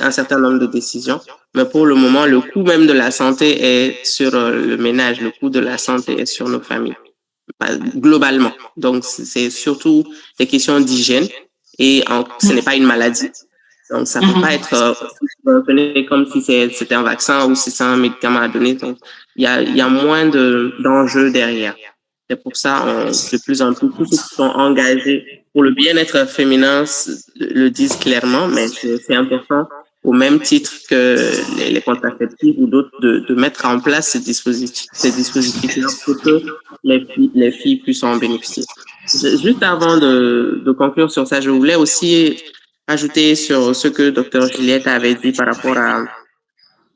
un certain nombre de décisions. Mais pour le moment, le coût même de la santé est sur le ménage, le coût de la santé est sur nos familles, globalement. Donc, c'est surtout des questions d'hygiène et ce n'est pas une maladie. Donc, ça peut pas être comme si c'était un vaccin ou si c'est un médicament à donner. Donc, il y a moins d'enjeux derrière. C'est pour ça, de plus en plus, tous ceux qui sont engagés pour le bien-être féminin le disent clairement, mais c'est important, au même titre que les contraceptifs ou d'autres, de mettre en place ces dispositifs-là pour que les filles puissent en bénéficier. Juste avant de conclure sur ça, je voulais aussi ajouter sur ce que Dr. Juliette avait dit par rapport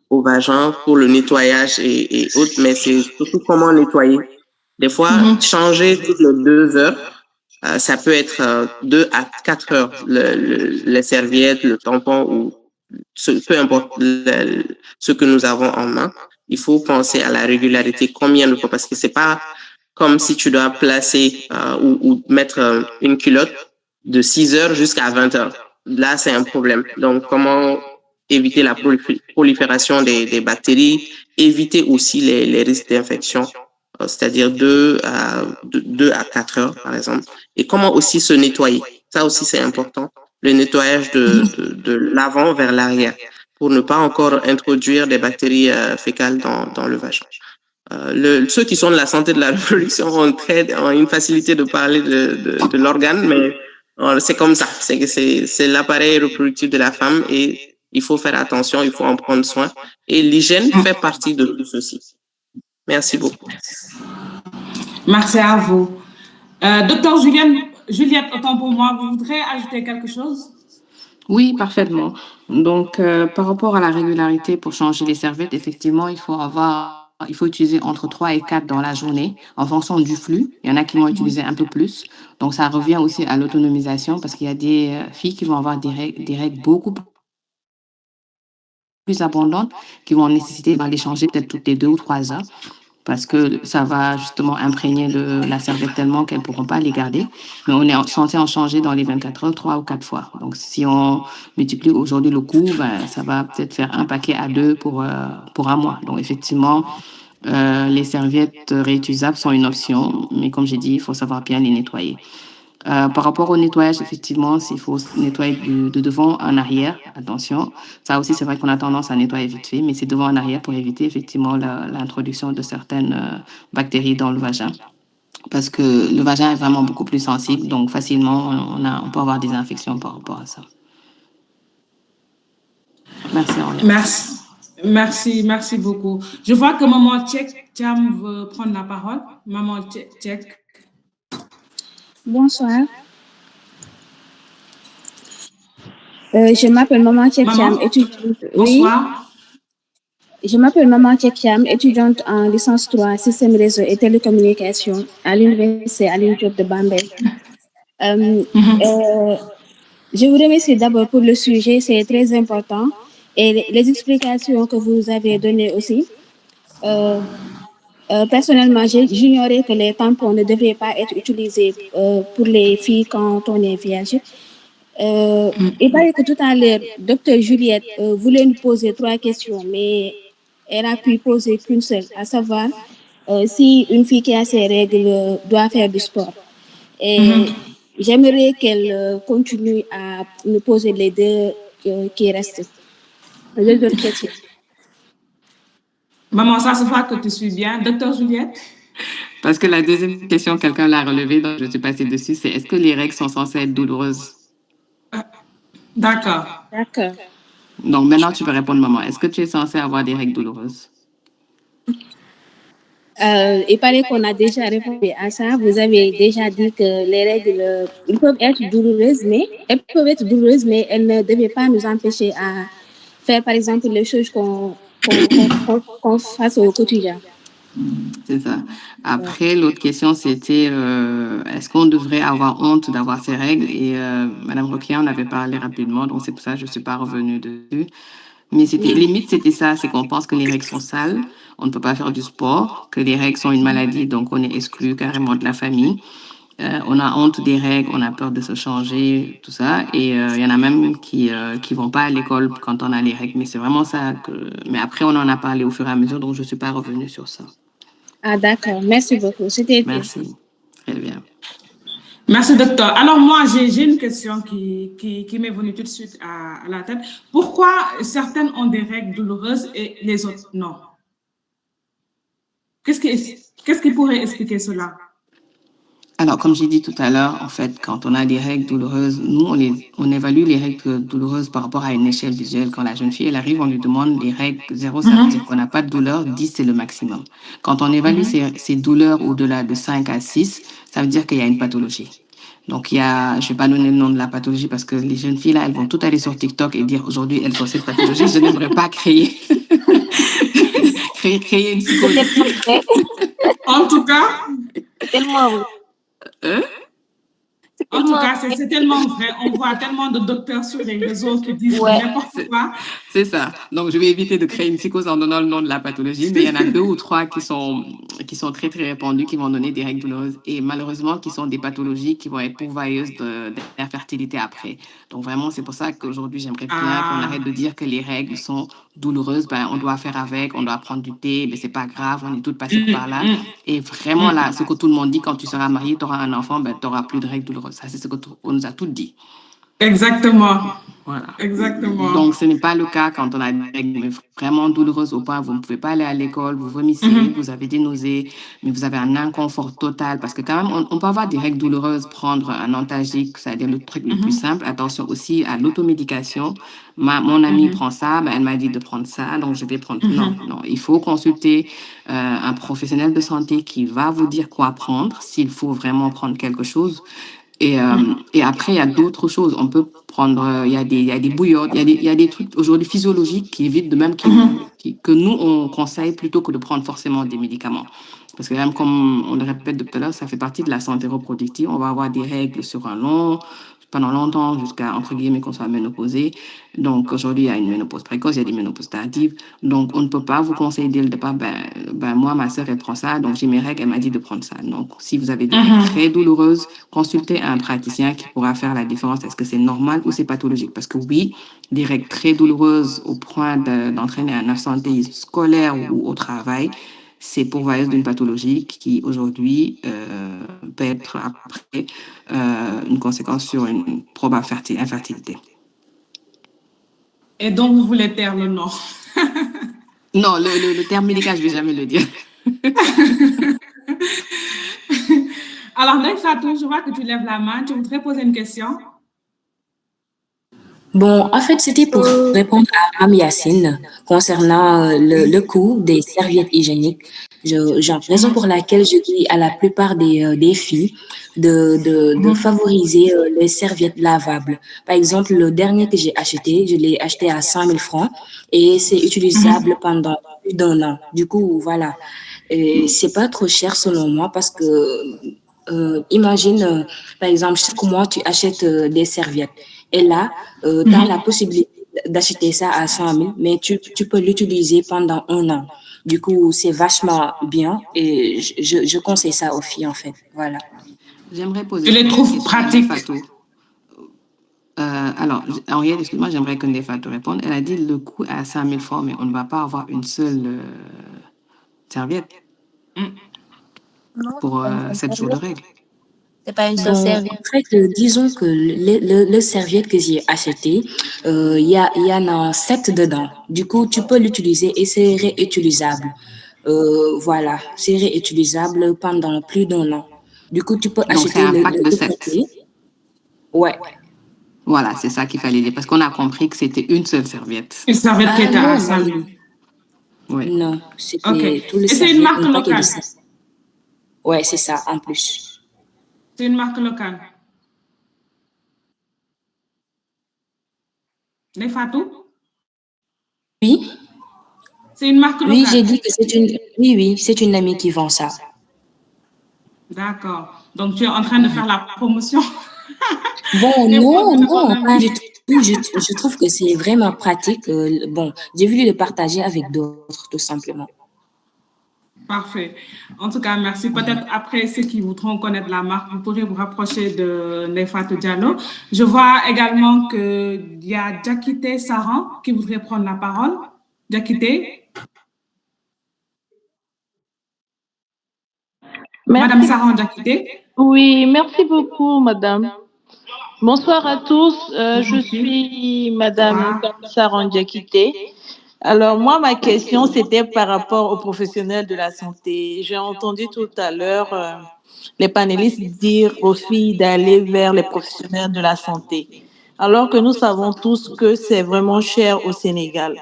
au vagin pour le nettoyage et autres, mais c'est surtout comment nettoyer. Des fois, changer toutes les 2 heures, ça peut être 2 à 4 heures, les serviettes, le tampon ou peu importe ce que nous avons en main. Il faut penser à la régularité, combien de fois, parce que c'est pas comme si tu dois placer ou mettre une culotte de 6 heures jusqu'à 20 heures. Là, c'est un problème. Donc, comment éviter la prolifération des bactéries, éviter aussi les risques d'infection, c'est-à-dire 2 à 4 heures, par exemple. Et comment aussi se nettoyer. Ça aussi, c'est important. Le nettoyage de l'avant vers l'arrière pour ne pas encore introduire des bactéries fécales dans le vagin. Ceux qui sont de la santé de la reproduction ont une facilité de parler de l'organe, mais c'est comme ça. C'est l'appareil reproductif de la femme et il faut faire attention, il faut en prendre soin. Et l'hygiène fait partie de tout ceci. Merci beaucoup. Merci à vous. Docteur Juliette, autant pour moi, vous voudrez ajouter quelque chose? Oui, parfaitement. Donc, par rapport à la régularité pour changer les serviettes, effectivement, il faut utiliser entre 3 et 4 dans la journée en fonction du flux. Il y en a qui vont utiliser un peu plus. Donc, ça revient aussi à l'autonomisation parce qu'il y a des filles qui vont avoir des règles beaucoup plus abondantes qui vont nécessiter les changer peut-être toutes les 2 ou 3 heures parce que ça va justement imprégner la serviette tellement qu'elles ne pourront pas les garder. Mais on est censé en changer dans les 24 heures 3 ou 4 fois. Donc, si on multiplie aujourd'hui le coût, ça va peut-être faire un paquet à 2 pour un mois. Donc, effectivement, les serviettes réutilisables sont une option, mais comme j'ai dit, il faut savoir bien les nettoyer. Par rapport au nettoyage, effectivement, il faut nettoyer de devant en arrière, attention. Ça aussi, c'est vrai qu'on a tendance à nettoyer vite fait, mais c'est devant en arrière pour éviter effectivement l'introduction de certaines bactéries dans le vagin. Parce que le vagin est vraiment beaucoup plus sensible, donc facilement, on peut avoir des infections par rapport à ça. Merci, Henriette. Merci beaucoup. Je vois que Maman Tchek-Cham veut prendre la parole. Maman Tchek. Bonsoir. Je m'appelle Maman Tchek-Cham, étudiante. Bonsoir. Oui. Je m'appelle Maman Tchek-Cham, étudiante en licence 3, système réseau et télécommunications à l'université Alioune Diop de Bambey. Je vous remercie d'abord pour le sujet, c'est très important. Et les explications que vous avez données aussi. Personnellement, j'ignorais que les tampons ne devraient pas être utilisés pour les filles quand on est vierge. Il paraît que tout à l'heure, Dr. Juliette voulait nous poser 3 questions, mais elle a pu poser qu'une seule, à savoir si une fille qui a ses règles doit faire du sport. Et j'aimerais qu'elle continue à nous poser les 2 qui restent. Les 2 autres questions. Maman, ça se voit que tu suis bien. Docteur Juliette? Parce que la deuxième question, quelqu'un l'a relevée, donc je suis passée dessus, c'est est-ce que les règles sont censées être douloureuses? D'accord. Donc maintenant, tu peux répondre, maman. Est-ce que tu es censée avoir des règles douloureuses? Il paraît qu'on a déjà répondu à ça. Vous avez déjà dit que les règles, elles peuvent être douloureuses, mais elles ne devaient pas nous empêcher à faire, par exemple, les choses qu'on fasse au quotidien. C'est ça. Après, l'autre question, c'était est-ce qu'on devrait avoir honte d'avoir ces règles? Et Madame Roquia en avait parlé rapidement, donc c'est pour ça que je ne suis pas revenue dessus. Mais limite, c'était ça, c'est qu'on pense que les règles sont sales, on ne peut pas faire du sport, que les règles sont une maladie, donc on est exclu carrément de la famille. on a honte des règles, on a peur de se changer, tout ça. Et il y en a même qui vont pas à l'école quand on a les règles. Mais c'est vraiment ça que... Mais après, on en a parlé au fur et à mesure, donc je suis pas revenue sur ça. Ah, d'accord. Merci beaucoup. C'était tout. Merci. Très bien. Merci, docteur. Alors, moi, j'ai une question qui m'est venue tout de suite à la tête. Pourquoi certaines ont des règles douloureuses et les autres non? Qu'est-ce qui pourrait expliquer cela? Alors, comme j'ai dit tout à l'heure, en fait, quand on a des règles douloureuses, nous, on évalue les règles douloureuses par rapport à une échelle visuelle. Quand la jeune fille, elle arrive, on lui demande les règles 0, ça veut dire qu'on n'a pas de douleur, 10, c'est le maximum. Quand on évalue ces douleurs au-delà de 5 à 6, ça veut dire qu'il y a une pathologie. Donc, je ne vais pas donner le nom de la pathologie parce que les jeunes filles, là, elles vont toutes aller sur TikTok et dire aujourd'hui, elles ont cette pathologie. Je n'aimerais pas créer une psychologie. En tout cas, tellement vrai. En tout cas, c'est tellement vrai. On voit tellement de docteurs sur les réseaux qui disent n'importe quoi. C'est ça. Donc, je vais éviter de créer une psychose en donnant le nom de la pathologie, mais il y en a 2 ou 3 qui sont très, très répandus, qui vont donner des règles douloureuses et malheureusement, qui sont des pathologies qui vont être pourvoyeuses d'infertilité après. Donc, vraiment, c'est pour ça qu'aujourd'hui, j'aimerais bien qu'on arrête de dire que les règles sont douloureuses. Ben, on doit faire avec, on doit prendre du thé, mais c'est pas grave, on est toutes passées par là. Et vraiment, là, ce que tout le monde dit, quand tu seras marié, tu auras un enfant, ben, tu n'auras plus de règles douloureuses. Ça, c'est ce qu'on nous a tout dit. Exactement. Voilà. Exactement. Donc, ce n'est pas le cas quand on a des règles vraiment douloureuses au point où vous ne pouvez pas aller à l'école, vous vomissez, vous avez des nausées, mais vous avez un inconfort total parce que quand même, on peut avoir des règles douloureuses, prendre un antalgique, c'est-à-dire le truc le plus simple. Attention aussi à l'automédication. Mon amie prend ça, ben, elle m'a dit de prendre ça, donc je vais prendre... Non, il faut consulter un professionnel de santé qui va vous dire quoi prendre, s'il faut vraiment prendre quelque chose. Et après, il y a d'autres choses. On peut prendre, il y a des bouillottes, il y a des trucs aujourd'hui physiologiques qui évitent de même que nous, on conseille plutôt que de prendre forcément des médicaments. Parce que même comme on le répète depuis tout à l'heure, ça fait partie de la santé reproductive. On va avoir des règles pendant longtemps, jusqu'à, entre guillemets, qu'on soit ménopausé. Donc, aujourd'hui, il y a une ménopause précoce, il y a des ménopauses tardives. Donc, on ne peut pas vous conseiller dès le départ, moi, ma sœur, elle prend ça, donc j'ai mes règles, elle m'a dit de prendre ça. Donc, si vous avez des règles très douloureuses, consultez un praticien qui pourra faire la différence. Est-ce que c'est normal ou c'est pathologique? Parce que oui, des règles très douloureuses au point d'entraîner un absentéisme scolaire ou au travail, c'est pourvoyeuse d'une pathologie qui, aujourd'hui, peut être après une conséquence sur une probable infertilité. Et donc, vous voulez taire le nom? Non, le terme médical, je ne vais jamais le dire. Alors, Fatou, je vois que tu lèves la main. Tu voudrais poser une question? Bon, en fait, c'était pour répondre à Mme Yacine concernant le coût des serviettes hygiéniques. Raison pour laquelle je dis à la plupart des filles de favoriser les serviettes lavables. Par exemple, le dernier que j'ai acheté, je l'ai acheté à 100 000 francs et c'est utilisable pendant plus d'1 an. Du coup, voilà. C'est pas trop cher selon moi parce que imagine, par exemple, chaque mois, tu achètes des serviettes. Et là, tu as la possibilité d'acheter ça à 100 000, mais tu peux l'utiliser pendant 1 an. Du coup, c'est vachement bien et je conseille ça aux filles, en fait. Voilà. J'aimerais poser... Je les trouve pratiques. Alors, Henriette, excuse-moi, j'aimerais que Fatou réponde. Elle a dit le coût à 5 000 francs, mais on ne va pas avoir une seule serviette pour 7 jours de règles. C'est pas une seule serviette. En fait, disons que le serviette que j'ai acheté, il y en a 7 dedans. Du coup, tu peux l'utiliser et c'est réutilisable. Voilà, c'est réutilisable pendant plus d'1 an. Du coup, tu peux acheter un pack de 7. paquet. Ouais. Voilà, c'est ça qu'il fallait dire, parce qu'on a compris que c'était une seule serviette. Une serviette qui était à 100 000. Oui. Non, c'était tout le Et c'est une marque locale? Ouais, c'est ça, en plus. C'est une marque locale. Les Fatou? Oui. C'est une marque locale? Oui, j'ai dit que c'est une amie qui vend ça. D'accord. Donc, tu es en train de faire la promotion? Bon, non, pas du tout. Je trouve que c'est vraiment pratique. Bon, j'ai voulu le partager avec d'autres, tout simplement. Parfait. En tout cas, merci. Peut-être après, ceux qui voudront connaître la marque, vous pourrez vous rapprocher de Neifatou Diallo. Je vois également qu'il y a Diakité Saran qui voudrait prendre la parole. Diakité. Madame Saran Diakité. Oui, merci beaucoup, madame. Bonsoir à tous. Je suis madame Saran Diakité. Alors, moi, ma question, c'était par rapport aux professionnels de la santé. J'ai entendu tout à l'heure les panélistes dire aux filles d'aller vers les professionnels de la santé, alors que nous savons tous que c'est vraiment cher au Sénégal.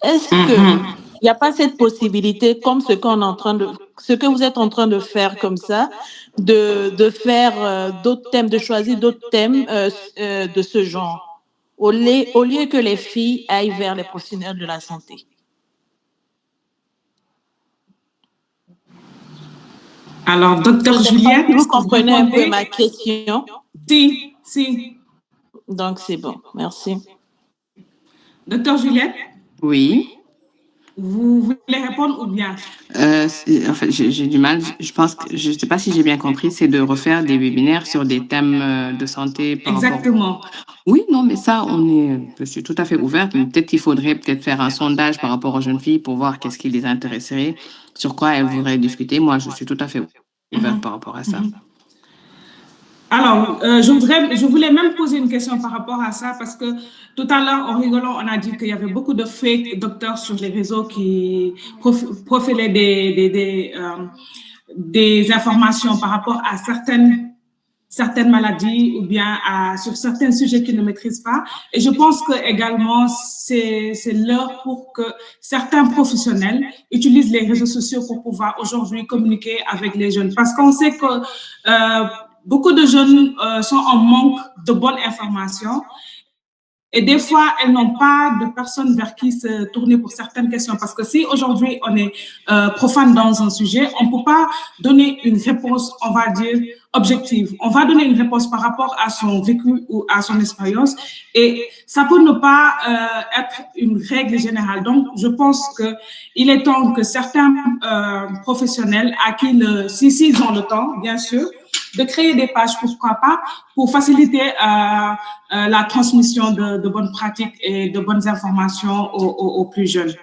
Est-ce qu'il n'y a pas cette possibilité, comme ce que vous êtes en train de faire comme ça, de faire d'autres thèmes, de choisir d'autres thèmes de ce genre? Au lieu que les filles aillent vers les professionnels de la santé. Alors, docteur Juliette, vous comprenez un peu ma question? Si. Donc, c'est bon. Merci. Docteur Juliette? Oui. Vous voulez répondre ou bien? En fait, j'ai du mal. Je pense que, je ne sais pas si j'ai bien compris, c'est de refaire des webinaires sur des thèmes de santé par Exactement. Oui, non, mais ça, je suis tout à fait ouverte. Mais peut-être qu'il faudrait faire un sondage par rapport aux jeunes filles pour voir qu'est-ce qui les intéresserait, sur quoi elles voudraient discuter. Moi, je suis tout à fait ouverte par rapport à ça. Alors, je voulais même poser une question par rapport à ça parce que tout à l'heure, en rigolant, on a dit qu'il y avait beaucoup de fake docteurs sur les réseaux qui profilaient des informations par rapport à certaines maladies ou bien sur certains sujets qu'ils ne maîtrisent pas. Et je pense que également c'est l'heure pour que certains professionnels utilisent les réseaux sociaux pour pouvoir aujourd'hui communiquer avec les jeunes. Parce qu'on sait que beaucoup de jeunes sont en manque de bonnes informations. Et des fois, elles n'ont pas de personnes vers qui se tourner pour certaines questions. Parce que si aujourd'hui on est profane dans un sujet, on ne peut pas donner une réponse, on va dire, objective. On va donner une réponse par rapport à son vécu ou à son expérience. Et ça peut ne pas être une règle générale. Donc, je pense qu'il est temps que certains professionnels, à qui s'ils ont le temps, bien sûr, de créer des pages, pourquoi pas, pour faciliter la transmission de bonnes pratiques et de bonnes informations aux plus jeunes.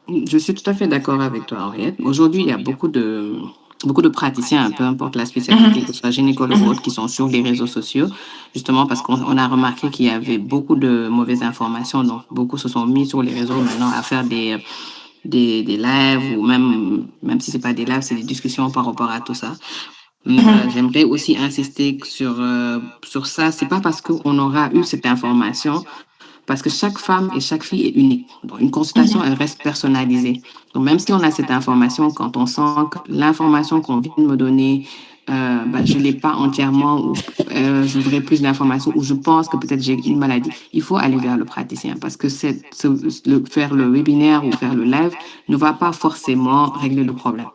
Je suis tout à fait d'accord avec toi, Henriette. Aujourd'hui, il y a beaucoup de praticiens, peu importe la spécialité, que ce soit gynécologue ou autre, qui sont sur les réseaux sociaux, justement parce qu'on a remarqué qu'il y avait beaucoup de mauvaises informations. Donc, beaucoup se sont mis sur les réseaux maintenant à faire des lives ou même si ce n'est pas des lives, c'est des discussions par rapport à tout ça. J'aimerais aussi insister sur ça. C'est pas parce qu'on aura eu cette information, parce que chaque femme et chaque fille est unique. Donc, une consultation, elle reste personnalisée. Donc, même si on a cette information, quand on sent que l'information qu'on vient de me donner, je ne l'ai pas entièrement, ou je voudrais plus d'informations, ou je pense que peut-être j'ai une maladie, il faut aller vers le praticien, parce que faire le webinaire ou faire le live ne va pas forcément régler le problème.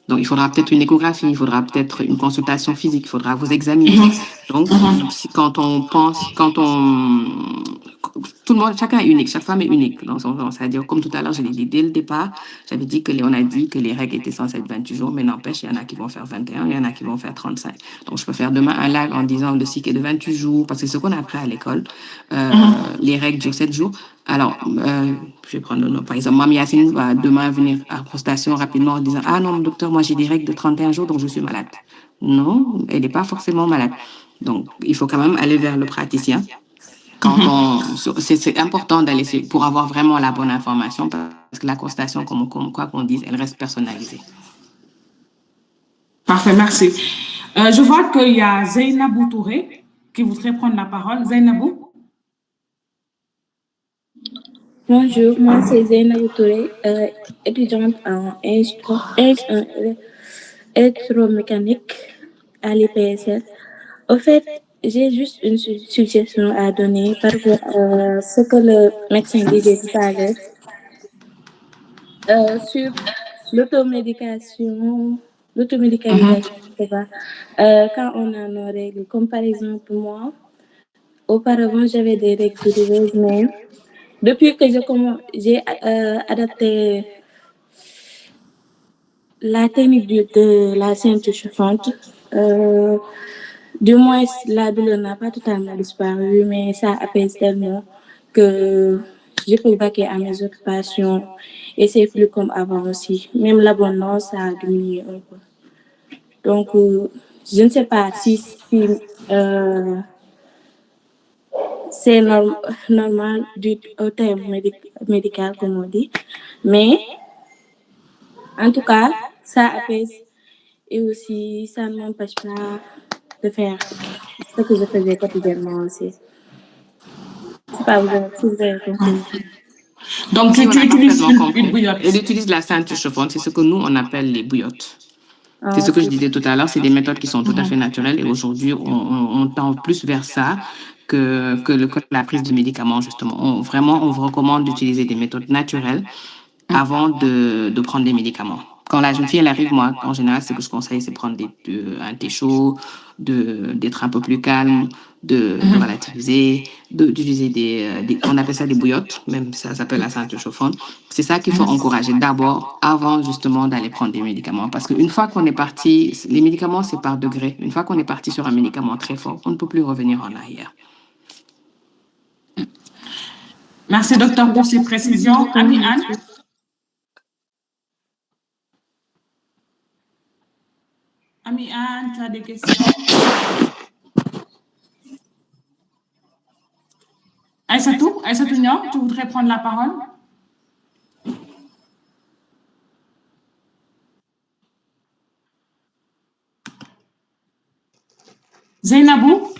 Donc, il faudra peut-être une échographie, il faudra peut-être une consultation physique, il faudra vous examiner. Donc, tout le monde, chacun est unique, chaque femme est unique dans son genre. C'est-à-dire, comme tout à l'heure, je l'ai dit dès le départ, on a dit que les règles étaient censées être 28 jours, mais n'empêche, il y en a qui vont faire 21, il y en a qui vont faire 35. Donc, je peux faire demain un live en disant le cycle est de 28 jours, parce que c'est ce qu'on a appris à l'école. Les règles durent 7 jours. Alors, je vais prendre le nom. Par exemple, Mme Yacine va demain venir à la consultation rapidement en disant « Ah non, docteur, moi j'ai des règles de 31 jours, donc je suis malade. » Non, elle n'est pas forcément malade. Donc, il faut quand même aller vers le praticien. C'est important d'aller pour avoir vraiment la bonne information, parce que la consultation, quoi qu'on dise, elle reste personnalisée. Parfait, merci. Je vois qu'il y a Zainabou Touré qui voudrait prendre la parole. Zainabou? Bonjour, moi c'est Zainabou Touré, étudiante en électromécanique à l'IPSL. Au fait, j'ai juste une suggestion à donner par rapport à ce que le médecin disait tout à l'heure sur l'automédication, quand on a nos règles. Comme par exemple, moi, auparavant, j'avais des règles douloureuses, mais depuis que j'ai adapté la technique de la ceinture chauffante, du moins la douleur n'a pas totalement disparu, mais ça apaise tellement que je peux vaquer à mes occupations et c'est plus comme avant aussi. Même l'abondance a diminué un peu. Donc, je ne sais pas si c'est normal au terme médical, comme on dit, mais en tout cas, ça apaise et aussi ça ne m'empêche pas de faire ce que je faisais quotidiennement aussi. Je sais pas, si vous avez compris. Donc, Si, tu on a utilises parfaitement compris. une bouillotte. Elle utilise la ceinture chauffante, c'est ce que nous, on appelle les bouillottes. C'est ce que je disais tout à l'heure, c'est des méthodes qui sont tout à fait naturelles et aujourd'hui, on tend plus vers ça que la prise de médicaments, justement. Vraiment, on vous recommande d'utiliser des méthodes naturelles avant de prendre des médicaments. Quand la jeune fille, elle arrive, moi, en général, ce que je conseille, c'est prendre un thé chaud, d'être un peu plus calme, de relativiser, d'utiliser on appelle ça des bouillottes, même ça s'appelle la ceinture chauffante. C'est ça qu'il faut encourager d'abord, avant justement d'aller prendre des médicaments. Parce qu'une fois qu'on est parti, les médicaments, c'est par degré. Une fois qu'on est parti sur un médicament très fort, on ne peut plus revenir en arrière. Merci, docteur, pour ces précisions. Ami Anne? Ami Anne, tu as des questions? Aïssatou Niang, tu voudrais prendre la parole? Zainabou?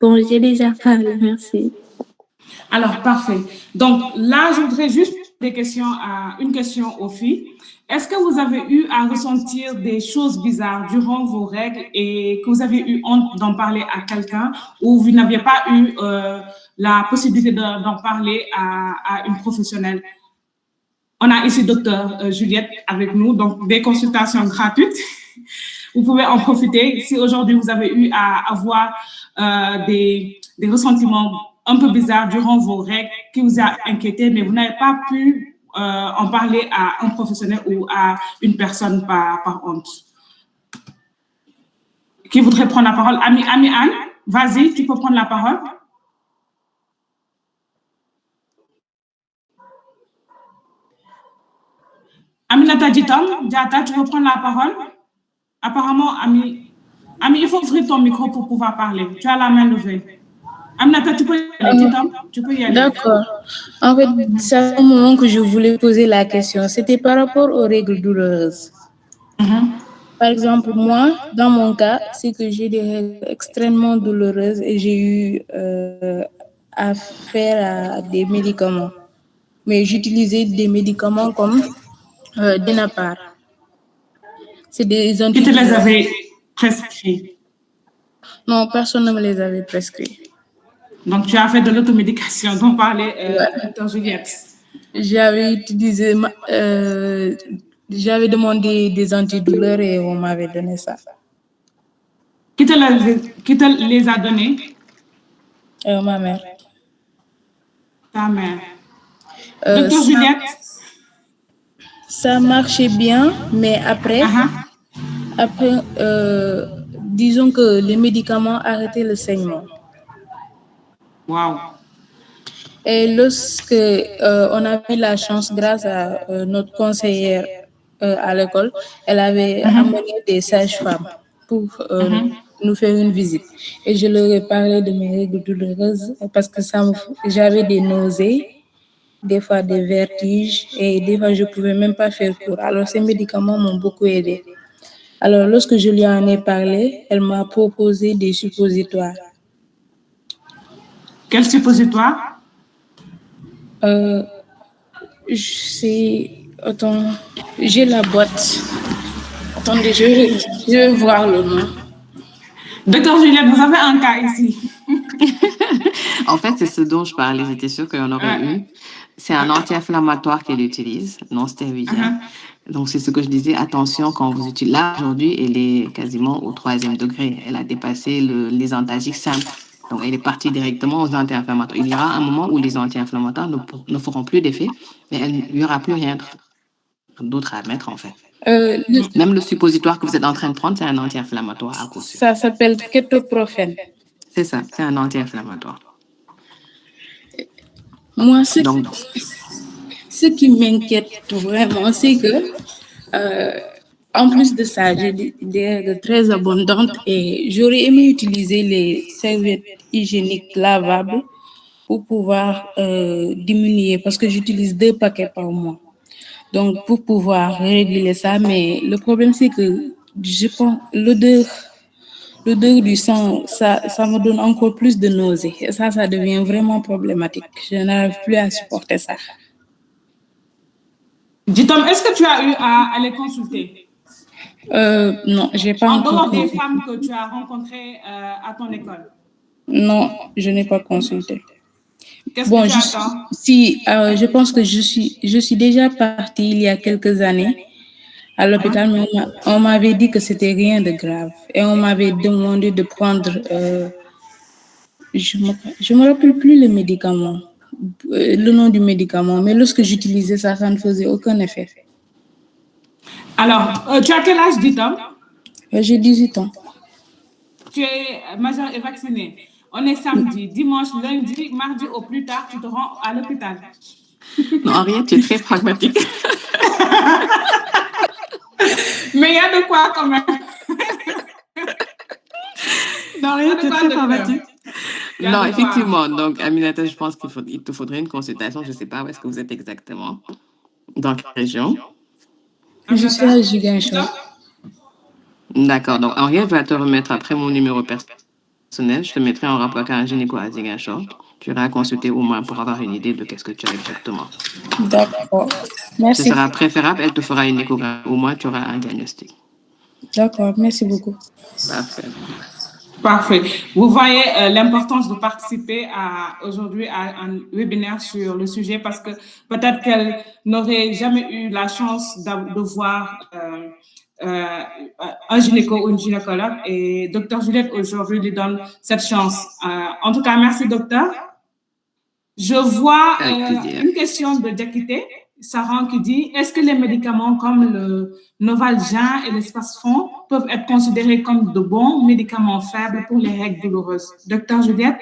Bon, j'ai déjà parlé, merci. Alors, parfait. Donc, là, je voudrais juste une question aux filles. Est-ce que vous avez eu à ressentir des choses bizarres durant vos règles et que vous avez eu honte d'en parler à quelqu'un ou vous n'aviez pas eu la possibilité d'en parler à une professionnelle? On a ici docteur Juliette avec nous, donc des consultations gratuites. Vous pouvez en profiter. Si aujourd'hui vous avez eu à avoir des ressentiments un peu bizarres durant vos règles qui vous a inquiété, mais vous n'avez pas pu en parler à un professionnel ou à une personne par honte. Qui voudrait prendre la parole? Ami Anne, vas-y, tu peux prendre la parole. Aminata Diata, tu veux prendre la parole? Apparemment, Ami, il faut ouvrir ton micro pour pouvoir parler. Tu as la main levée. Aminata, tu peux y aller. Tu peux y aller. D'accord. En fait, c'est un moment que je voulais poser la question. C'était par rapport aux règles douloureuses. Par exemple, moi, dans mon cas, c'est que j'ai des règles extrêmement douloureuses et j'ai eu affaire à des médicaments. Mais j'utilisais des médicaments comme Denapar. C'est des antidouleurs. Qui te les avait prescrits? Non, personne ne me les avait prescrits. Donc, tu as fait de l'automédication dont parlait Dr. Juliette. J'avais utilisé, j'avais demandé des antidouleurs et on m'avait donné ça. Qui te les a donnés? Ma mère. Ta mère. Dr. Juliette? Ça marchait bien, mais après, disons que les médicaments arrêtaient le saignement. Wow. Et lorsque on a eu la chance, grâce à notre conseillère à l'école, elle avait amené des sages-femmes pour nous faire une visite. Et je leur ai parlé de mes règles douloureuses parce que j'avais des nausées, des fois des vertiges et des fois je ne pouvais même pas faire court. Alors ces médicaments m'ont beaucoup aidé. Alors lorsque je lui en ai parlé, elle m'a proposé des suppositoires. Quel suppositoire? Attends, j'ai la boîte. Attendez, je vais voir le nom. Docteur Juliette, vous avez un cas ici. En fait, c'est ce dont je parlais. J'étais sûre qu'il y en aurait eu. C'est un anti-inflammatoire qu'elle utilise, non stéroïdien. Donc, c'est ce que je disais. Attention quand vous utilisez. Là, aujourd'hui, elle est quasiment au 3e degré. Elle a dépassé les antalgiques simples. Donc, elle est partie directement aux anti-inflammatoires. Il y aura un moment où les anti-inflammatoires ne feront plus d'effet, mais il n'y aura plus rien d'autre à mettre, en fait. Même le suppositoire que vous êtes en train de prendre, c'est un anti-inflammatoire à coup sûr. Ça s'appelle kétoprophène. C'est ça, c'est un anti-inflammatoire. Moi, ce qui m'inquiète vraiment, c'est que, en plus de ça, j'ai des règles très abondantes et j'aurais aimé utiliser les serviettes hygiéniques lavables pour pouvoir diminuer, parce que j'utilise 2 paquets par mois. Donc, pour pouvoir réguler ça, mais le problème, c'est que je pense l'odeur du sang, ça me donne encore plus de nausées. Et ça devient vraiment problématique. Je n'arrive plus à supporter ça. Jitom, est-ce que tu as eu à les consulter? Non, j'ai pas en encore. dehors des femmes que tu as rencontrées à ton école? Non, je n'ai pas consulté. Qu'est-ce que tu attends? Je pense que je suis déjà partie il y a quelques années à l'hôpital, mais on m'avait dit que c'était rien de grave et on m'avait demandé de prendre, je me rappelle plus le médicament, le nom du médicament, mais lorsque j'utilisais ça, ça ne faisait aucun effet. Alors, tu as quel âge, Jitom? J'ai 18 ans. Tu es majeur et vacciné. On est samedi, dimanche, lundi, mardi au plus tard, tu te rends à l'hôpital. Non, Henriette, tu es très pragmatique. Mais il y a de quoi quand même. Non, Henriette, tu es très pragmatique. Non, effectivement. Donc, Aminata, je pense qu'il te faudrait une consultation. Je ne sais pas où est-ce que vous êtes exactement. Dans quelle région? Je suis à Ziguinchor. D'accord. Donc, Henriette va te remettre après mon numéro personnel. Je te mettrai en rapport avec un gynéco à Ziguinchor. Tu iras consulter au moins pour avoir une idée de qu'est-ce que tu as exactement. D'accord. Merci. Ce sera préférable. Elle te fera une échographie. Au moins, tu auras un diagnostic. D'accord. Merci beaucoup. Parfait. Parfait. Vous voyez l'importance de participer aujourd'hui à un webinaire sur le sujet parce que peut-être qu'elle n'aurait jamais eu la chance de voir un gynéco ou une gynécologue et Dr Juliette aujourd'hui lui donne cette chance. En tout cas, merci docteur. Je vois une question de Diakité, Saran qui dit, est-ce que les médicaments comme le Novalgin et le Spasfon peuvent être considérés comme de bons médicaments faibles pour les règles douloureuses? Docteur Juliette?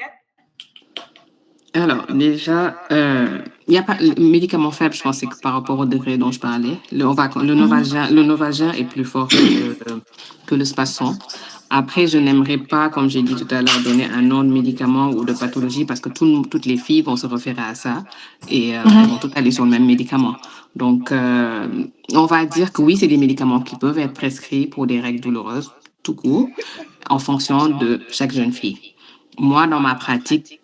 Alors, déjà, il n'y a pas le médicament faible, je pense, que par rapport au degré dont je parlais. Le Novalgin est plus fort que le Spasfon. Après, je n'aimerais pas, comme j'ai dit tout à l'heure, donner un nom de médicament ou de pathologie parce que toutes les filles vont se référer à ça et elles vont toutes aller sur le même médicament. Donc, on va dire que oui, c'est des médicaments qui peuvent être prescrits pour des règles douloureuses, tout court, en fonction de chaque jeune fille. Moi, dans ma pratique,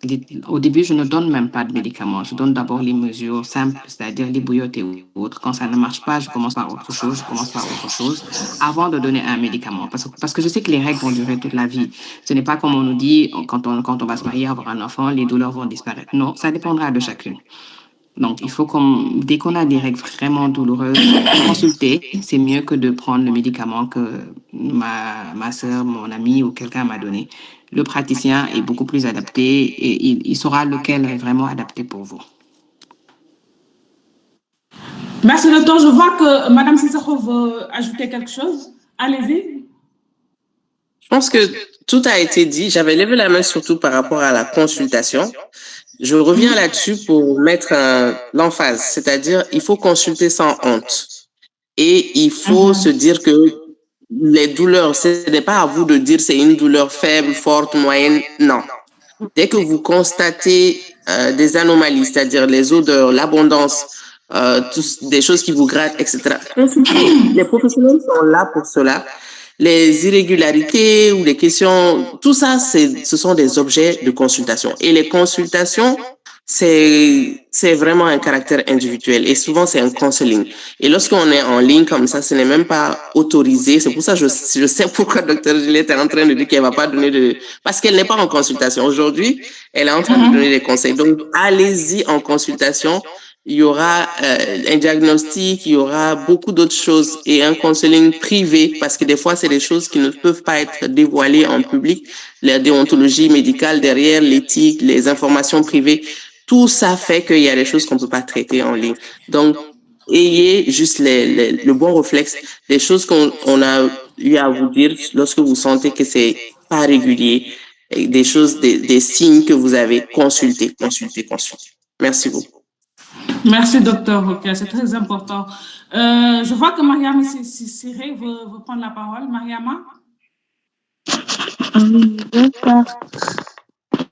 au début, je ne donne même pas de médicaments. Je donne d'abord les mesures simples, c'est-à-dire les bouillottes et autres. Quand ça ne marche pas, je commence par autre chose, avant de donner un médicament. Parce que je sais que les règles vont durer toute la vie. Ce n'est pas comme on nous dit, quand on va se marier, avoir un enfant, les douleurs vont disparaître. Non, ça dépendra de chacune. Donc, il faut dès qu'on a des règles vraiment douloureuses, consulter, c'est mieux que de prendre le médicament que ma soeur, mon ami ou quelqu'un m'a donné. Le praticien est beaucoup plus adapté et il saura lequel est vraiment adapté pour vous. Merci, docteur. Je vois que Mme Sissoko veut ajouter quelque chose. Allez-y. Je pense que tout a été dit. J'avais levé la main surtout par rapport à la consultation. Je reviens là-dessus pour mettre l'emphase, c'est-à-dire il faut consulter sans honte et il faut se dire que les douleurs, ce n'est pas à vous de dire c'est une douleur faible, forte, moyenne, non. Dès que vous constatez des anomalies, c'est-à-dire les odeurs, l'abondance, des choses qui vous grattent, etc., consultez. Les professionnels sont là pour cela. Les irrégularités ou les questions, tout ça, ce sont des objets de consultation. Et les consultations, c'est vraiment un caractère individuel et souvent c'est un counseling. Et lorsqu'on est en ligne comme ça, ce n'est même pas autorisé. C'est pour ça que je sais pourquoi Dr Juliette est en train de dire qu'elle va pas donner parce qu'elle n'est pas en consultation. Aujourd'hui, elle est en train de donner des conseils. Donc, allez-y en consultation. il y aura un diagnostic, il y aura beaucoup d'autres choses et un counseling privé parce que des fois, c'est des choses qui ne peuvent pas être dévoilées en public. La déontologie médicale derrière, l'éthique, les informations privées, tout ça fait qu'il y a des choses qu'on ne peut pas traiter en ligne. Donc, ayez juste le bon réflexe, des choses qu'on a eu à vous dire lorsque vous sentez que c'est pas régulier, et des choses, des signes que vous avez consultés. Merci beaucoup. Merci, docteur. Ok, c'est très important. Je vois que Mariama Siré veut prendre la parole. Mariama? Bonsoir.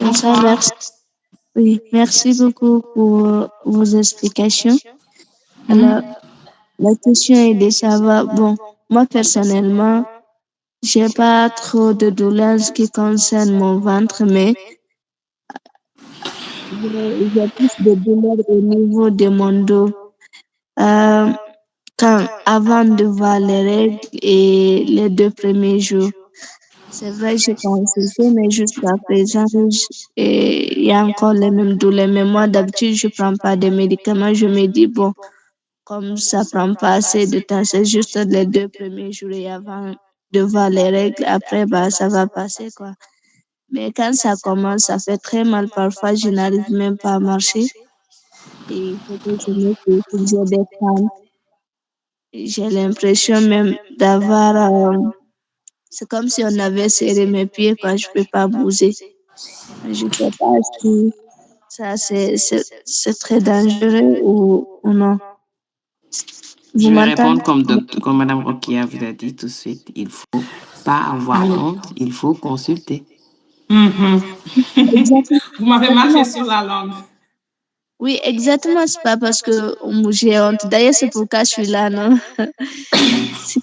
Bonsoir, merci. Oui, merci beaucoup pour vos explications. Alors, la question est de savoir, bon, moi personnellement, j'ai pas trop de douleurs qui concernent mon ventre, mais j'ai plus de douleurs au niveau de mon dos. Avant de voir les règles et les 2 premiers jours. C'est vrai, j'ai consulté, mais jusqu'à présent, il y a encore les mêmes douleurs. Mais moi, d'habitude, je prends pas de médicaments. Je me dis, bon, comme ça prend pas assez de temps, c'est juste les 2 premiers jours et avant de voir les règles. Après, bah, ça va passer, quoi. Mais quand ça commence, ça fait très mal. Parfois, je n'arrive même pas à marcher. Et il faut que je me couche, j'ai des crampes. J'ai l'impression même d'avoir... c'est comme si on avait serré mes pieds quand je ne peux pas bouger. Je ne sais pas si ça, c'est très dangereux ou non. Je vais répondre comme Mme Rokia vous a dit tout de suite. Il ne faut pas avoir honte, il faut consulter. Vous m'avez marché sur la langue. Oui, exactement. C'est pas parce que j'ai honte. D'ailleurs, c'est pourquoi je suis là, non? Si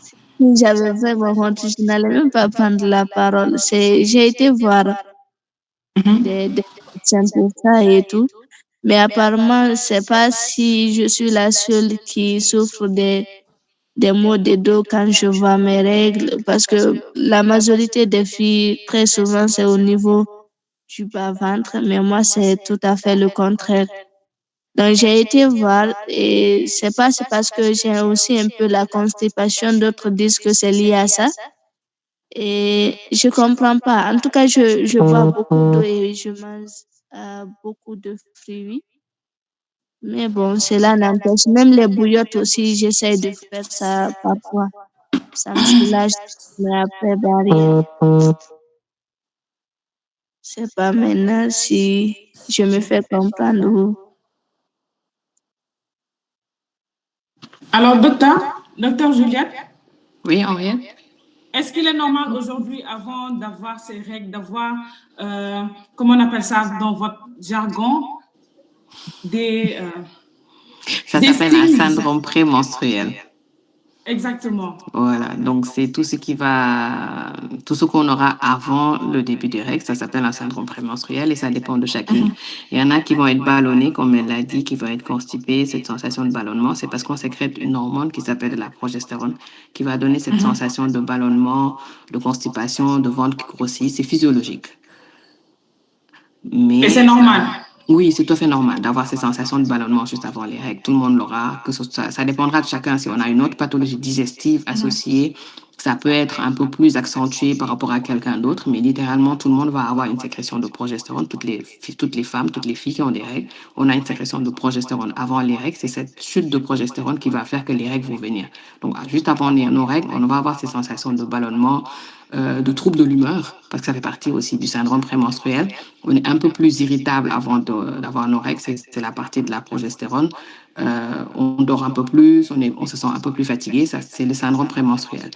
j'avais vraiment honte, je n'allais même pas prendre la parole. J'ai été voir des médecins pour ça et tout. Mais apparemment, c'est pas si je suis la seule qui souffre des maux de dos quand je vois mes règles, parce que la majorité des filles, très souvent, c'est au niveau du bas-ventre, mais moi, c'est tout à fait le contraire. Donc, j'ai été voir et c'est parce que j'ai aussi un peu la constipation. D'autres disent que c'est lié à ça. Et je comprends pas. En tout cas, je bois beaucoup d'eau et je mange beaucoup de fruits. Mais bon, cela n'empêche. Même les bouillottes aussi, j'essaie de faire ça parfois. Ça me soulage, mais après, bah, rien. Je sais pas maintenant si je me fais comprendre ou... Alors, docteur Juliette? Oui, Henriette? Est-ce qu'il est normal aujourd'hui, avant d'avoir ces règles, d'avoir, comment on appelle ça dans votre jargon, ça s'appelle un syndrome prémenstruel. Exactement. Voilà, donc c'est tout ce qu'on aura avant le début des règles, ça s'appelle un syndrome prémenstruel et ça dépend de chacune. Il y en a qui vont être ballonnés, comme elle l'a dit, qui vont être constipés. Cette sensation de ballonnement, c'est parce qu'on sécrète une hormone qui s'appelle la progestérone, qui va donner cette sensation de ballonnement, de constipation, de ventre qui grossit. C'est physiologique. Et c'est normal. Oui, c'est tout à fait normal d'avoir ces sensations de ballonnement juste avant les règles. Tout le monde l'aura. Ça dépendra de chacun. Si on a une autre pathologie digestive associée, ça peut être un peu plus accentué par rapport à quelqu'un d'autre, mais littéralement, tout le monde va avoir une sécrétion de progestérone. Toutes les femmes, toutes les filles qui ont des règles, on a une sécrétion de progestérone avant les règles. C'est cette chute de progestérone qui va faire que les règles vont venir. Donc, juste avant nos règles, on va avoir ces sensations de ballonnement, de troubles de l'humeur, parce que ça fait partie aussi du syndrome prémenstruel. On est un peu plus irritable avant d'avoir nos règles, c'est la partie de la progestérone. On dort un peu plus, on se sent un peu plus fatigué, ça c'est le syndrome prémenstruel.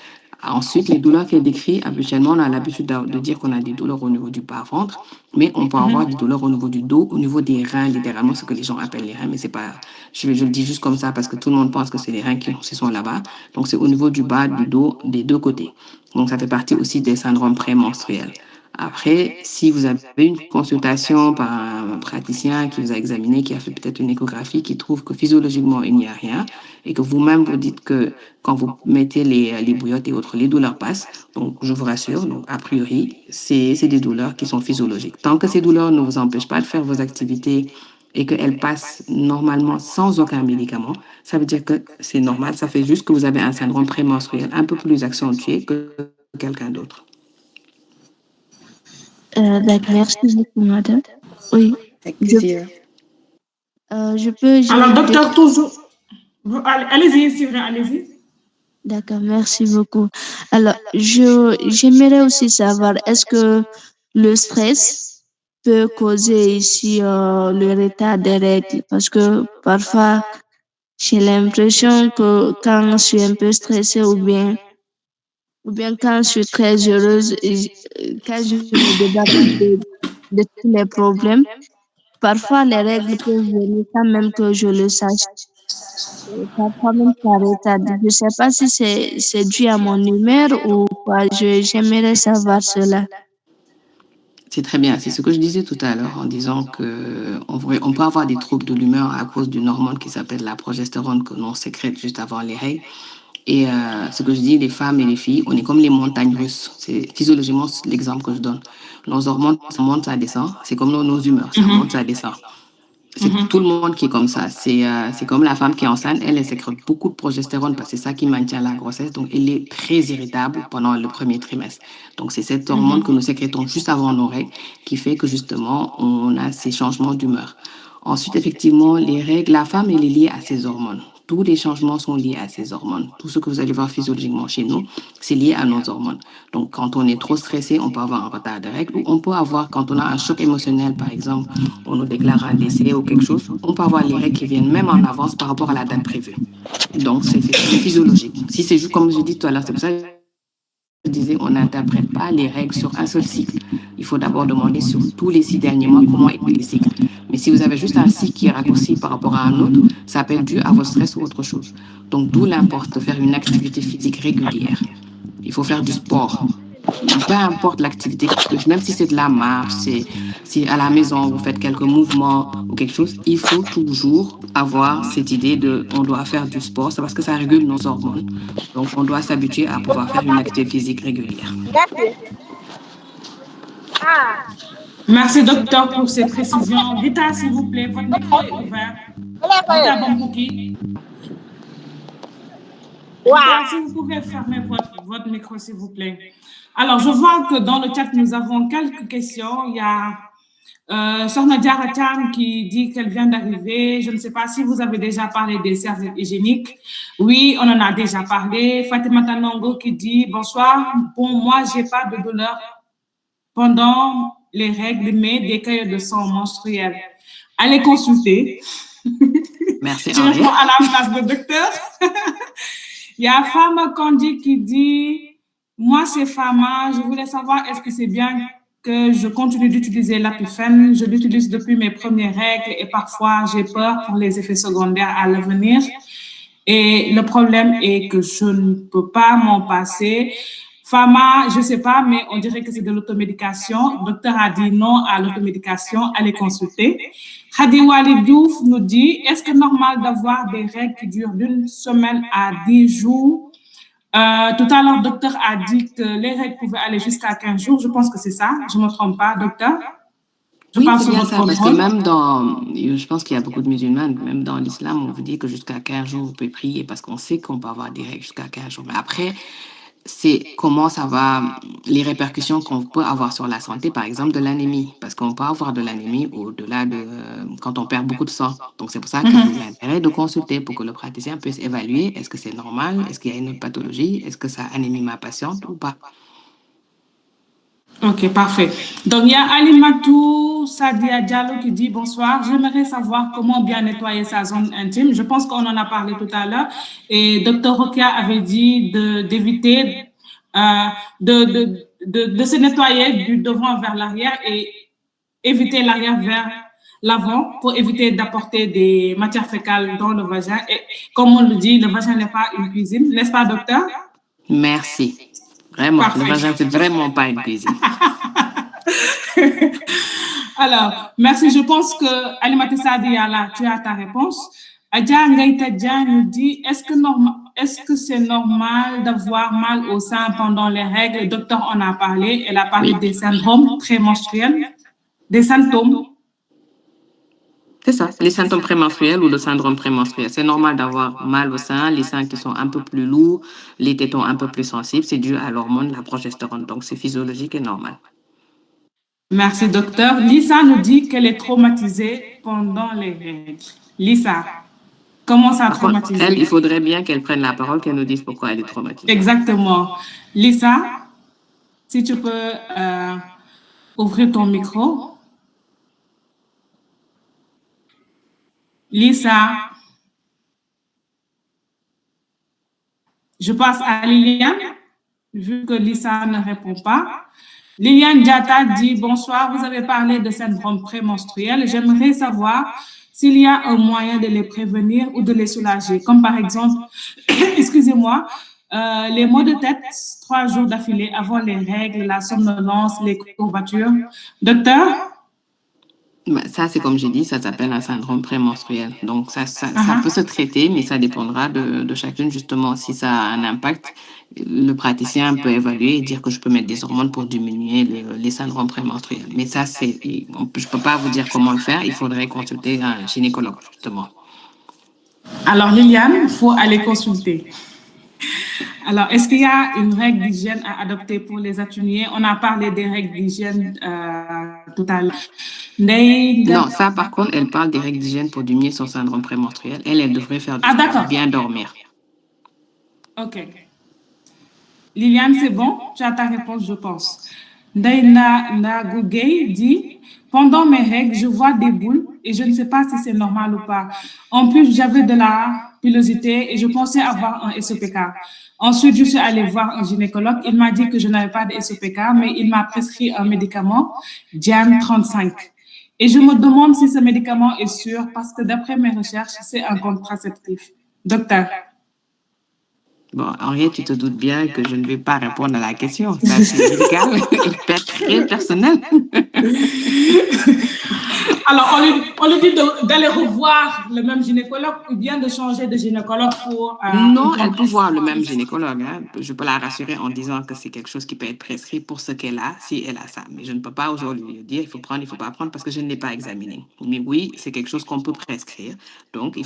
Ensuite, les douleurs qu'elle décrit, habituellement, on a l'habitude de dire qu'on a des douleurs au niveau du bas-ventre, mais on peut avoir des douleurs au niveau du dos, au niveau des reins, littéralement, ce que les gens appellent les reins, mais c'est pas, je le dis juste comme ça parce que tout le monde pense que c'est les reins qui sont là-bas. Donc, c'est au niveau du bas, du dos, des 2 côtés. Donc, ça fait partie aussi des syndromes prémenstruels. Après, si vous avez une consultation par un praticien qui vous a examiné, qui a fait peut-être une échographie, qui trouve que physiologiquement, il n'y a rien, et que vous-même, vous dites que quand vous mettez les bouillottes et autres, les douleurs passent. Donc, je vous rassure, donc, a priori, c'est des douleurs qui sont physiologiques. Tant que ces douleurs ne vous empêchent pas de faire vos activités et qu'elle passe normalement sans aucun médicament, ça veut dire que c'est normal. Ça fait juste que vous avez un syndrome prémenstruel un peu plus accentué que quelqu'un d'autre. D'accord, merci beaucoup, madame. Oui. Avec plaisir. Je peux... Alors, docteur, toujours... Allez-y, Sylvain, allez-y. D'accord, merci beaucoup. Alors, j'aimerais aussi savoir, est-ce que le stress peut causer ici le retard des règles? Parce que parfois, j'ai l'impression que quand je suis un peu stressée ou bien quand je suis très heureuse, quand je me débarrasse de tous les problèmes, parfois les règles peuvent venir sans même que je le sache. Parfois même ça retarde. Je ne sais pas si c'est dû à mon humeur ou quoi. J'aimerais savoir cela. C'est très bien. C'est ce que je disais tout à l'heure en disant qu'on peut avoir des troubles de l'humeur à cause d'une hormone qui s'appelle la progestérone que l'on sécrète juste avant les règles. Et ce que je dis, les femmes et les filles, on est comme les montagnes russes. C'est physiologiquement l'exemple que je donne. Nos hormones, ça monte, ça descend. C'est comme nos humeurs, ça monte, ça descend. C'est tout le monde qui est comme ça. C'est comme la femme qui est enceinte, elle sécrète beaucoup de progestérone parce que c'est ça qui maintient la grossesse. Donc, elle est très irritable pendant le premier trimestre. Donc, c'est cette hormone que nous sécrétons juste avant nos règles qui fait que justement, on a ces changements d'humeur. Ensuite, effectivement, les règles, la femme, elle est liée à ses hormones. Tous les changements sont liés à ces hormones. Tout ce que vous allez voir physiologiquement chez nous, c'est lié à nos hormones. Donc, quand on est trop stressé, on peut avoir un retard de règles ou on peut avoir, quand on a un choc émotionnel, par exemple, on nous déclare un décès ou quelque chose, on peut avoir les règles qui viennent même en avance par rapport à la date prévue. Donc, c'est physiologique. Si c'est juste comme je dis tout à l'heure, c'est pour ça que je disais, on n'interprète pas les règles sur un seul cycle. Il faut d'abord demander sur tous les 6 derniers mois comment étaient les cycles. Mais si vous avez juste un cycle qui est raccourci par rapport à un autre, ça peut être dû à votre stress ou autre chose. Donc, d'où l'importance de faire une activité physique régulière. Il faut faire du sport. Peu importe l'activité, même si c'est de la marche, si à la maison vous faites quelques mouvements ou quelque chose, il faut toujours avoir cette idée on doit faire du sport, c'est parce que ça régule nos hormones. Donc on doit s'habituer à pouvoir faire une activité physique régulière. Merci, docteur, pour ces précisions. Rita, s'il vous plaît, votre micro est ouvert. Rita Bambouki. Rita, si vous pouvez fermer votre micro, s'il vous plaît. Alors, je vois que dans le chat, nous avons quelques questions. Il y a Sorna Diaratam qui dit qu'elle vient d'arriver. Je ne sais pas si vous avez déjà parlé des serviettes hygiéniques. Oui, on en a déjà parlé. Fatima Tanongo qui dit « Bonsoir, bon, moi, je n'ai pas de douleur pendant les règles, mais des caillots de sang menstruels. » Allez consulter. Merci, Je réponds à la place de docteur. Il y a Fama Kandi qui dit « Moi, c'est Fama. Je voulais savoir, est-ce que c'est bien que je continue d'utiliser l'Apifène? Je l'utilise depuis mes premières règles et parfois, j'ai peur pour les effets secondaires à l'avenir. Et le problème est que je ne peux pas m'en passer. » Fama, je ne sais pas, mais on dirait que c'est de l'automédication. Le docteur a dit non à l'automédication, allez consulter. Hadi Walidouf nous dit, est-ce que c'est normal d'avoir des règles qui durent d'une semaine à 10 jours? Tout à l'heure, le docteur a dit que les règles pouvaient aller jusqu'à 15 jours. Je pense que c'est ça. Je ne me trompe pas, docteur? Oui, c'est bien ça, parce que même je pense qu'il y a beaucoup de musulmans, même dans l'islam, on vous dit que jusqu'à 15 jours, vous pouvez prier parce qu'on sait qu'on peut avoir des règles jusqu'à 15 jours. Mais après, c'est comment ça va, les répercussions qu'on peut avoir sur la santé, par exemple, de l'anémie. Parce qu'on peut avoir de l'anémie au-delà de quand on perd beaucoup de sang. Donc, c'est pour ça qu'il y a intérêt de consulter pour que le praticien puisse évaluer est-ce que c'est normal, est-ce qu'il y a une pathologie, est-ce que ça anémie ma patiente ou pas. Ok, parfait. Donc, il y a Alimatou Sadia Diallo qui dit bonsoir. J'aimerais savoir comment bien nettoyer sa zone intime. Je pense qu'on en a parlé tout à l'heure. Et Dr. Rokia avait dit d'éviter de se nettoyer du devant vers l'arrière et éviter l'arrière vers l'avant pour éviter d'apporter des matières fécales dans le vagin. Et comme on le dit, le vagin n'est pas une cuisine. N'est-ce pas, docteur? Merci. Vraiment, parfait. Le vagin, c'est vraiment pas une cuisine. Alors, merci. Je pense que Alimata Sadia, tu as ta réponse. Adja Ngaïta Dja nous dit, est-ce que c'est normal d'avoir mal au sein pendant les règles? Le docteur en a parlé. Elle a parlé des syndromes prémenstruels, des symptômes. C'est ça, les symptômes prémenstruels ou le syndrome prémenstruel. C'est normal d'avoir mal au sein, les seins qui sont un peu plus lourds, les tétons un peu plus sensibles. C'est dû à l'hormone, la progestérone. Donc, c'est physiologique et normal. Merci, docteur. Lisa nous dit qu'elle est traumatisée pendant les règles. Lisa, comment ça a Par contre, traumatisé? elle, il faudrait bien qu'elle prenne la parole, qu'elle nous dise pourquoi elle est traumatisée. Exactement. Lisa, si tu peux ouvrir ton micro. Lisa, je passe à Liliane, vu que Lisa ne répond pas. Liliane Diata dit bonsoir, vous avez parlé de syndrome prémenstruel. J'aimerais savoir s'il y a un moyen de les prévenir ou de les soulager, comme par exemple, excusez-moi, les maux de tête 3 jours d'affilée avant les règles, la somnolence, les courbatures. Docteur? Ça, c'est comme j'ai dit, ça s'appelle un syndrome prémenstruel. Donc, ça peut se traiter, mais ça dépendra de chacune, justement. Si ça a un impact, le praticien peut évaluer et dire que je peux mettre des hormones pour diminuer les syndromes prémenstruels. Mais ça, je ne peux pas vous dire comment le faire. Il faudrait consulter un gynécologue, justement. Alors, Liliane, il faut aller consulter. Alors, est-ce qu'il y a une règle d'hygiène à adopter pour les ateliers? On a parlé des règles d'hygiène tout à l'heure. Non, ça, par contre, elle parle des règles d'hygiène pour diminuer son syndrome prémenstruel. Elle devrait faire du sport, bien dormir. OK. Liliane, c'est bon? Tu as ta réponse, je pense. Ndaina Gougay dit pendant mes règles, je vois des boules et je ne sais pas si c'est normal ou pas. En plus, j'avais de la pilosité et je pensais avoir un SOPK. Ensuite, je suis allée voir un gynécologue. Il m'a dit que je n'avais pas de SOPK, mais il m'a prescrit un médicament, Diane 35. Et je me demande si ce médicament est sûr parce que d'après mes recherches, c'est un contraceptif. Docteur. Bon, Henriette, tu te doutes bien que je ne vais pas répondre à la question. Ça, c'est médical, très personnel. Alors, on lui dit d'aller revoir le même gynécologue ou bien de changer de gynécologue pour... non, elle peut voir le même gynécologue. Hein. Je peux la rassurer en disant que c'est quelque chose qui peut être prescrit pour ce qu'elle a, si elle a ça. Mais je ne peux pas aujourd'hui lui dire il faut prendre, il ne faut pas prendre parce que je ne l'ai pas examiné. Mais oui, c'est quelque chose qu'on peut prescrire. Donc, il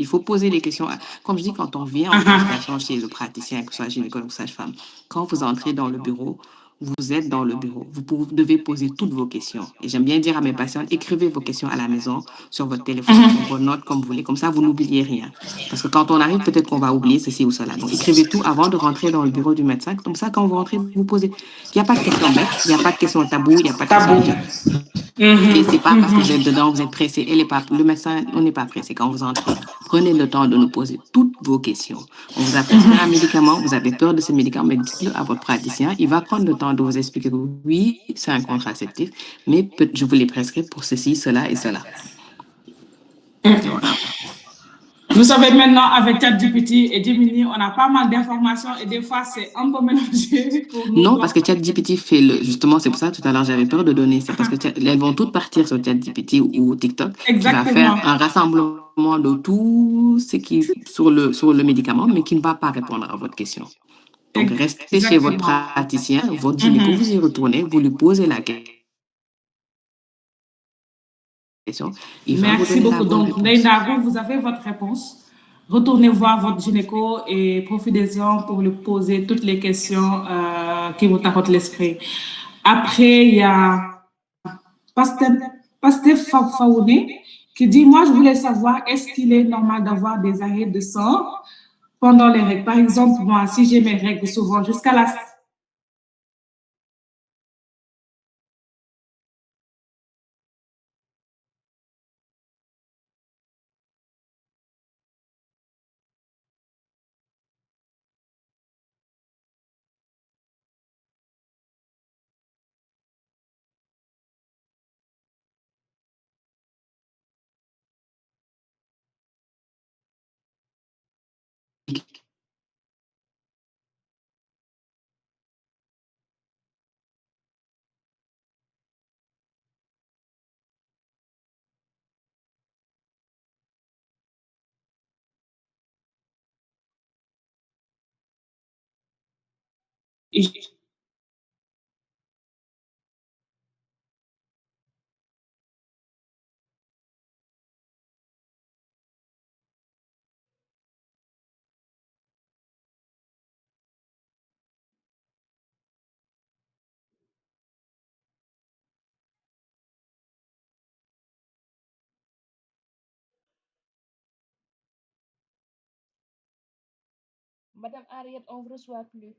faut poser les questions. Comme je dis, quand on vient en consultation chez le praticien, que ce soit gynécologue ou sage-femme, quand vous entrez dans le bureau, vous êtes dans le bureau. Vous devez poser toutes vos questions. Et j'aime bien dire à mes patients, écrivez vos questions à la maison, sur votre téléphone, sur vos notes, comme vous voulez. Comme ça, vous n'oubliez rien. Parce que quand on arrive, peut-être qu'on va oublier ceci ou cela. Donc, écrivez tout avant de rentrer dans le bureau du médecin. Comme ça, quand vous rentrez, vous posez. Il n'y a pas de questions bêtes, il n'y a pas de questions tabou, il n'y a pas de questions... Et c'est pas parce que vous êtes dedans, vous êtes pressé. Le médecin, on n'est pas pressé quand vous entrez. Prenez le temps de nous poser toutes vos questions. On vous a prescrit un médicament, vous avez peur de ce médicament, mais dites-le à votre praticien. Il va prendre le temps de vous expliquer que oui, c'est un contraceptif, mais je vous l'ai prescrit pour ceci, cela et cela. Voilà. Vous savez, maintenant, avec ChatGPT et Gemini, on a pas mal d'informations et des fois, c'est un peu mélangé pour nous. Non, parce que ChatGPT fait justement, c'est pour ça, tout à l'heure, j'avais peur de donner. C'est parce que elles vont toutes partir sur ChatGPT ou TikTok, qui va faire un rassemblement de tout ce qui sur le médicament, mais qui ne va pas répondre à votre question. Donc, restez chez votre praticien, votre gynéco, vous y retournez, vous lui posez la question. Merci beaucoup. Donc, Ndainago, vous avez votre réponse. Retournez voir votre gynéco et profitez-en pour lui poser toutes les questions qui vous tapotent l'esprit. Après, il y a Pasteur Faouné qui dit, moi, je voulais savoir, est-ce qu'il est normal d'avoir des arrêts de sang pendant les règles? Par exemple, moi, si j'ai mes règles souvent jusqu'à la... Madame Ariette, on ne vous reçoit plus.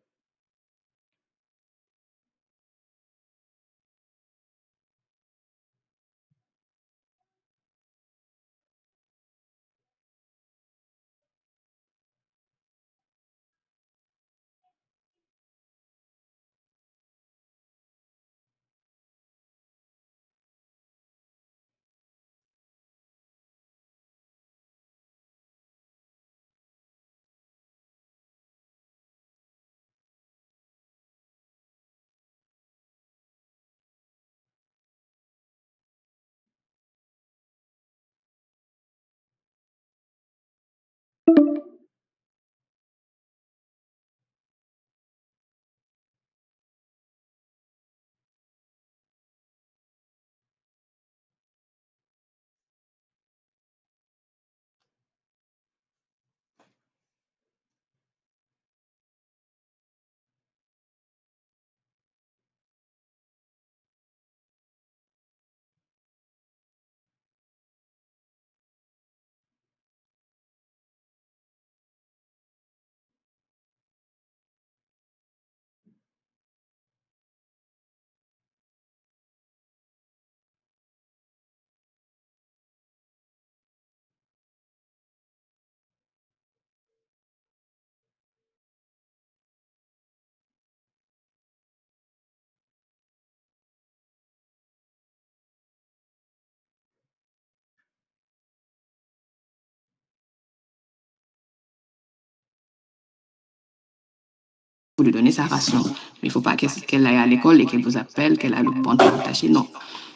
Vous lui donnez sa ration. Mais il ne faut pas qu'elle aille à l'école et qu'elle vous appelle, qu'elle a le pantalon taché, non.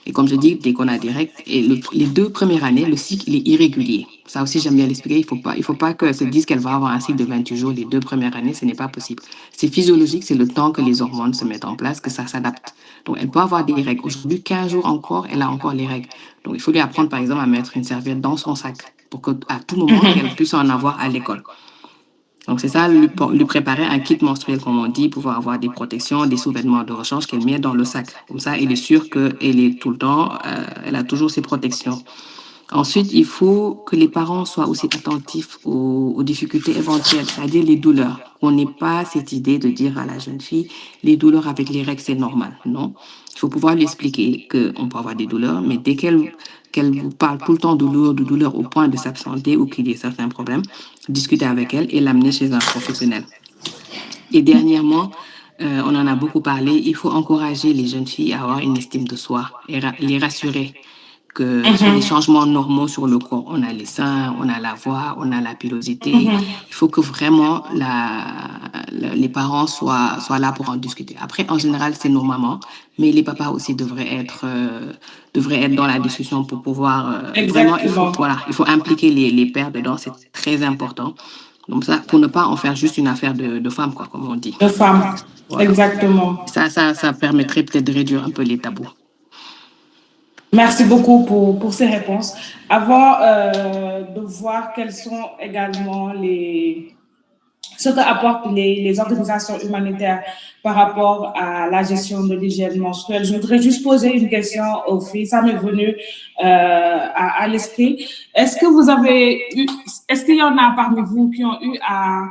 Et comme je dis, dès qu'on a direct, et les 2 premières années, le cycle il est irrégulier. Ça aussi, j'aime bien l'expliquer. Il faut pas que se dise qu'elle va avoir un cycle de 28 jours les 2 premières années, ce n'est pas possible. C'est physiologique, c'est le temps que les hormones se mettent en place, que ça s'adapte. Donc, elle peut avoir des règles. Aujourd'hui, 15 jours encore, elle a encore les règles. Donc, il faut lui apprendre, par exemple, à mettre une serviette dans son sac pour qu'à tout moment, elle puisse en avoir à l'école. Donc, c'est ça, lui préparer un kit menstruel, comme on dit, pouvoir avoir des protections, des sous-vêtements de rechange qu'elle met dans le sac. Comme ça, elle est sûre qu'elle est tout le temps, elle a toujours ses protections. Ensuite, il faut que les parents soient aussi attentifs aux difficultés éventuelles, c'est-à-dire les douleurs. On n'est pas cette idée de dire à la jeune fille, les douleurs avec les règles, c'est normal. Non. Il faut pouvoir lui expliquer qu'on peut avoir des douleurs, mais dès qu'elle vous parle tout le temps de douleur au point de s'absenter ou qu'il y ait certains problèmes, discuter avec elle et l'amener chez un professionnel. Et dernièrement, on en a beaucoup parlé, il faut encourager les jeunes filles à avoir une estime de soi et les rassurer que sur les changements normaux sur le corps, on a les seins, on a la voix, on a la pilosité. Il faut que vraiment les parents soient là pour en discuter. Après, en général, c'est nos mamans, mais les papas aussi devraient être dans la discussion pour pouvoir vraiment, il faut impliquer les pères dedans, c'est très important. Donc ça, pour ne pas en faire juste une affaire de femmes, quoi, comme on dit. De femmes, voilà. Exactement. Ça permettrait peut-être de réduire un peu les tabous. Merci beaucoup pour ces réponses. Avant de voir quels sont également ce que apportent les organisations humanitaires par rapport à la gestion de l'hygiène menstruelle, je voudrais juste poser une question aux filles. Ça m'est venu à l'esprit. Est-ce qu'il y en a parmi vous qui ont eu à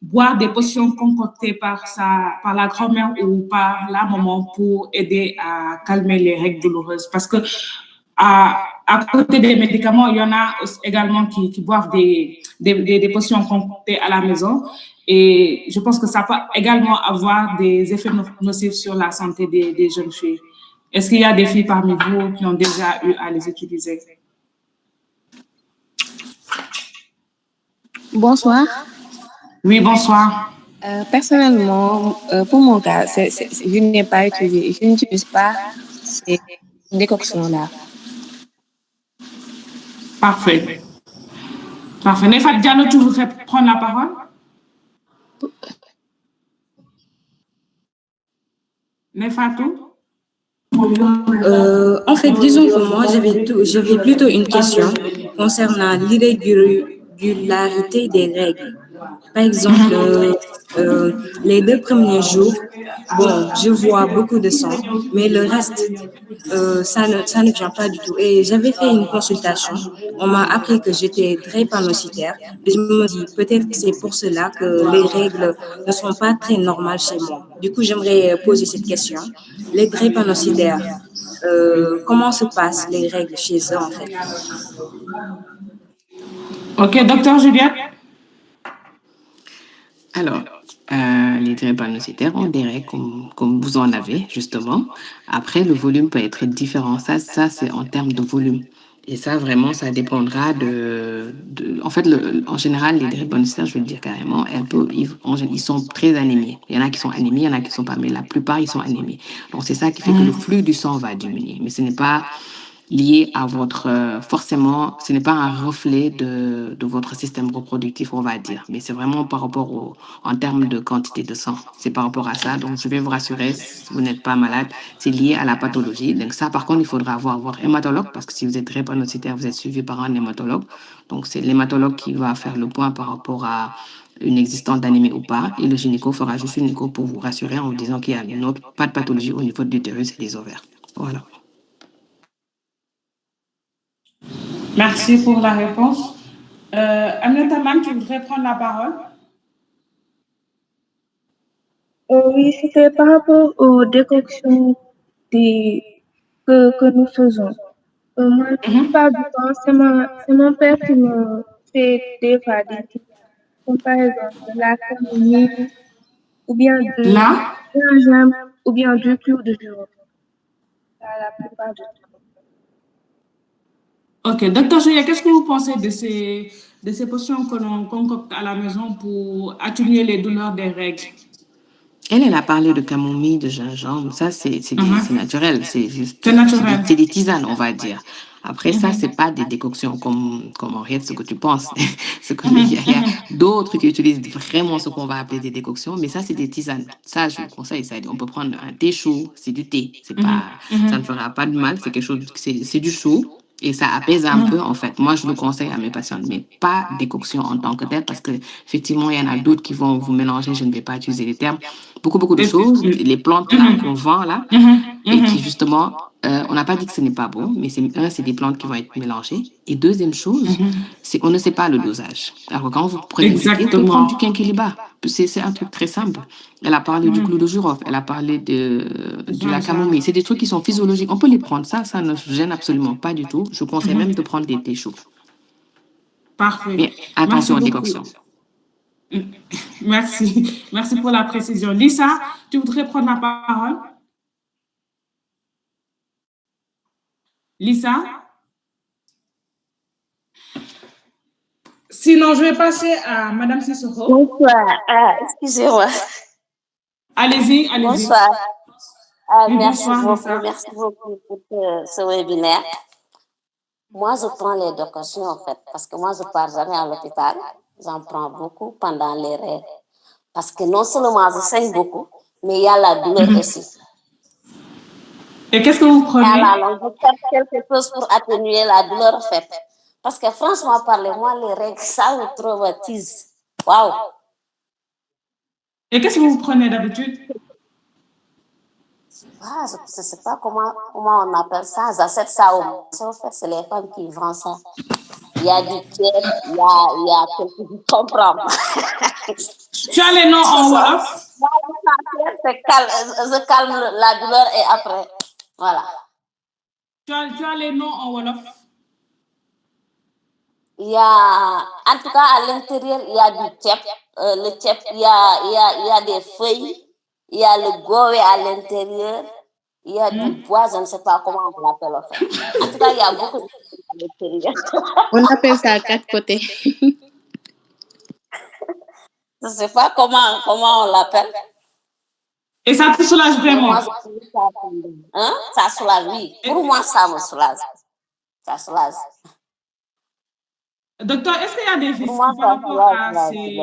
boire des potions concoctées par la grand-mère ou par la maman pour aider à calmer les règles douloureuses? Parce que à côté des médicaments, il y en a également qui boivent des potions concoctées à la maison. Et je pense que ça peut également avoir des effets nocifs sur la santé des jeunes filles. Est-ce qu'il y a des filles parmi vous qui ont déjà eu à les utiliser? Bonsoir. Oui, bonsoir. Personnellement, pour mon cas, je n'ai pas utilisé, je n'utilise pas ces décoctions-là. Parfait. Parfait. Nefat Diallo, tu voudrais prendre la parole? Nefatou? En fait, disons que moi, j'avais plutôt une question concernant l'irrégularité des règles. Par exemple, les 2 premiers jours, bon, je vois beaucoup de sang, mais le reste, ça ne vient pas du tout. Et j'avais fait une consultation, on m'a appris que j'étais drépanocytaire, et je me dis, peut-être c'est pour cela que les règles ne sont pas très normales chez moi. Du coup, j'aimerais poser cette question. Les drépanocytaires, comment se passent les règles chez eux, en fait? Ok, docteur Juliette. Alors, les drépanocytaires ont des règles comme vous en avez, justement. Après, le volume peut être différent. Ça c'est en termes de volume. Et ça, vraiment, ça dépendra en fait, en général, les drépanocytaires, je vais le dire carrément, ils sont très anémiés. Il y en a qui sont anémiés, il y en a qui ne sont pas, mais la plupart, ils sont anémiés. Donc, c'est ça qui fait que le flux du sang va diminuer. Mais ce n'est pas lié à votre... forcément, ce n'est pas un reflet de votre système reproductif, on va dire. Mais c'est vraiment par rapport en termes de quantité de sang. C'est par rapport à ça. Donc, je vais vous rassurer, si vous n'êtes pas malade, c'est lié à la pathologie. Donc, ça, par contre, il faudra voir votre hématologue, parce que si vous êtes drépanocytaire, vous êtes suivi par un hématologue. Donc, c'est l'hématologue qui va faire le point par rapport à une existence d'anémie ou pas. Et le gynéco fera juste une écho pour vous rassurer en vous disant qu'il y a une autre, pas de pathologie au niveau de l'utérus et des ovaires. Voilà. Merci pour la réponse. Aminata Man, tu voudrais prendre la parole? Oui, c'était par rapport aux décoctions que nous faisons. Moi, la plupart du temps, c'est mon père qui me fait des fois des trucs, comme par exemple de la camomille, ou bien de gingembre, ou bien du clou de girofle. La plupart du temps. Ok, docteur Juliette, qu'est-ce que vous pensez de ces potions que l'on concocte à la maison pour atténuer les douleurs des règles? Elle a parlé de camomille, de gingembre. Ça, c'est naturel. C'est juste... C'est naturel. C'est des tisanes, on va dire. Après, ça, c'est pas des décoctions comme Henriette, ce que tu penses. Il y a d'autres qui utilisent vraiment ce qu'on va appeler des décoctions, mais ça, c'est des tisanes. Ça, je vous conseille. Ça, on peut prendre un thé chaud, c'est du thé. C'est pas, ça ne fera pas de mal. C'est quelque chose, c'est du chaud. Et ça apaise un peu, en fait. Moi, je le conseille à mes patients, mais pas décoction en tant que telle, parce que effectivement, il y en a d'autres qui vont vous mélanger. Je ne vais pas utiliser les termes. Beaucoup de choses, les plantes là qu'on vend là, et qui justement, on n'a pas dit que ce n'est pas bon, mais c'est des plantes qui vont être mélangées. Et deuxième chose, c'est qu'on ne sait pas le dosage. Alors quand vous prenez du thé, vous pouvez prendre du quinquilibre. C'est un truc très simple. Elle a parlé du clou de girofle, elle a parlé de la camomille. C'est des trucs qui sont physiologiques. On peut les prendre, ça ne gêne absolument pas du tout. Je vous conseille même de prendre des thés chauds. Parfait. Mais attention aux décoctions. Merci. Merci pour la précision. Lisa, tu voudrais prendre la parole? Lisa? Sinon, je vais passer à Madame Sissoko. Bonsoir. Excusez-moi. Allez-y. Bonsoir. Merci Bonsoir, beaucoup pour ce webinaire. Moi, je prends les décoctions, en fait, parce que moi, je ne pars jamais à l'hôpital. J'en prends beaucoup pendant les règles. Parce que non seulement je saigne beaucoup, mais il y a la douleur aussi. Et qu'est-ce que vous prenez? Alors, je fais quelque chose pour atténuer la douleur, en fait. Parce que franchement, parlez-moi, les règles, ça me traumatise. Waouh! Et qu'est-ce que vous prenez d'habitude? Je ne sais pas comment on appelle ça. J'achète ça au marché. En fait, c'est les femmes qui vendent ça. Il y a du tiers, il y a quelque chose qui comprend. Tu as les noms en Wolof? Je calme la douleur et après, voilà. Tu as les noms en Wolof? Il y a, en tout cas, à l'intérieur, il y a du tchep. Le tchep, il y a des feuilles. Il y a le goé à l'intérieur. Il y a du bois, je ne sais pas comment on l'appelle en fait. En tout cas, il y a beaucoup de choses à l'intérieur. On appelle ça à 4 côtés. Je ne sais pas comment on l'appelle. Et ça te soulage vraiment? Moi, ça soulage, oui. Pour moi, ça me soulage. Ça soulage. Docteur, est-ce qu'il y a des risques par rapport à ces...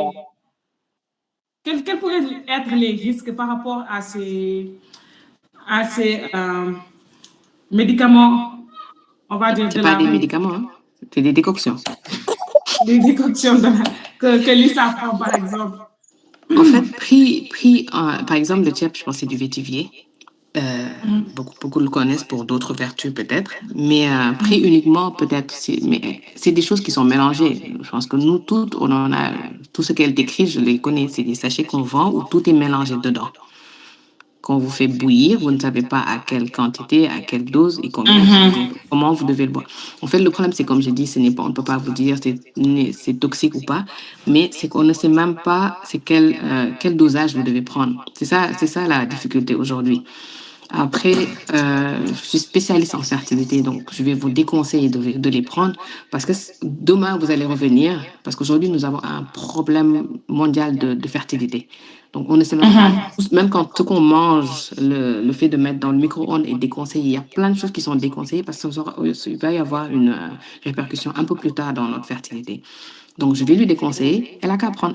Quels pourraient être les risques par rapport à ces médicaments, on va dire, c'est pas des médicaments, hein? C'est des décoctions. Des décoctions que Lisa prend, par exemple? En fait, par exemple, le TIEP, je pense que c'est du vétivier. Beaucoup le connaissent pour d'autres vertus peut-être, mais pris uniquement peut-être, mais c'est des choses qui sont mélangées. Je pense que nous toutes, on en a, tout ce qu'elle décrit, je les connais, c'est des sachets qu'on vend où tout est mélangé dedans. Quand vous fait bouillir, vous ne savez pas à quelle quantité, à quelle dose et comment vous devez le boire. En fait, le problème, c'est comme j'ai dit, on ne peut pas vous dire c'est toxique ou pas, mais c'est qu'on ne sait même pas c'est quel dosage vous devez prendre. C'est ça la difficulté aujourd'hui. Après, je suis spécialiste en fertilité, donc je vais vous déconseiller de les prendre parce que demain, vous allez revenir, parce qu'aujourd'hui, nous avons un problème mondial de fertilité. Donc, on ne sait même pas, même quand ce qu'on mange, le fait de mettre dans le micro-ondes est déconseillé. Il y a plein de choses qui sont déconseillées parce qu'il va y avoir une répercussion un peu plus tard dans notre fertilité. Donc, je vais lui déconseiller. Elle n'a qu'à prendre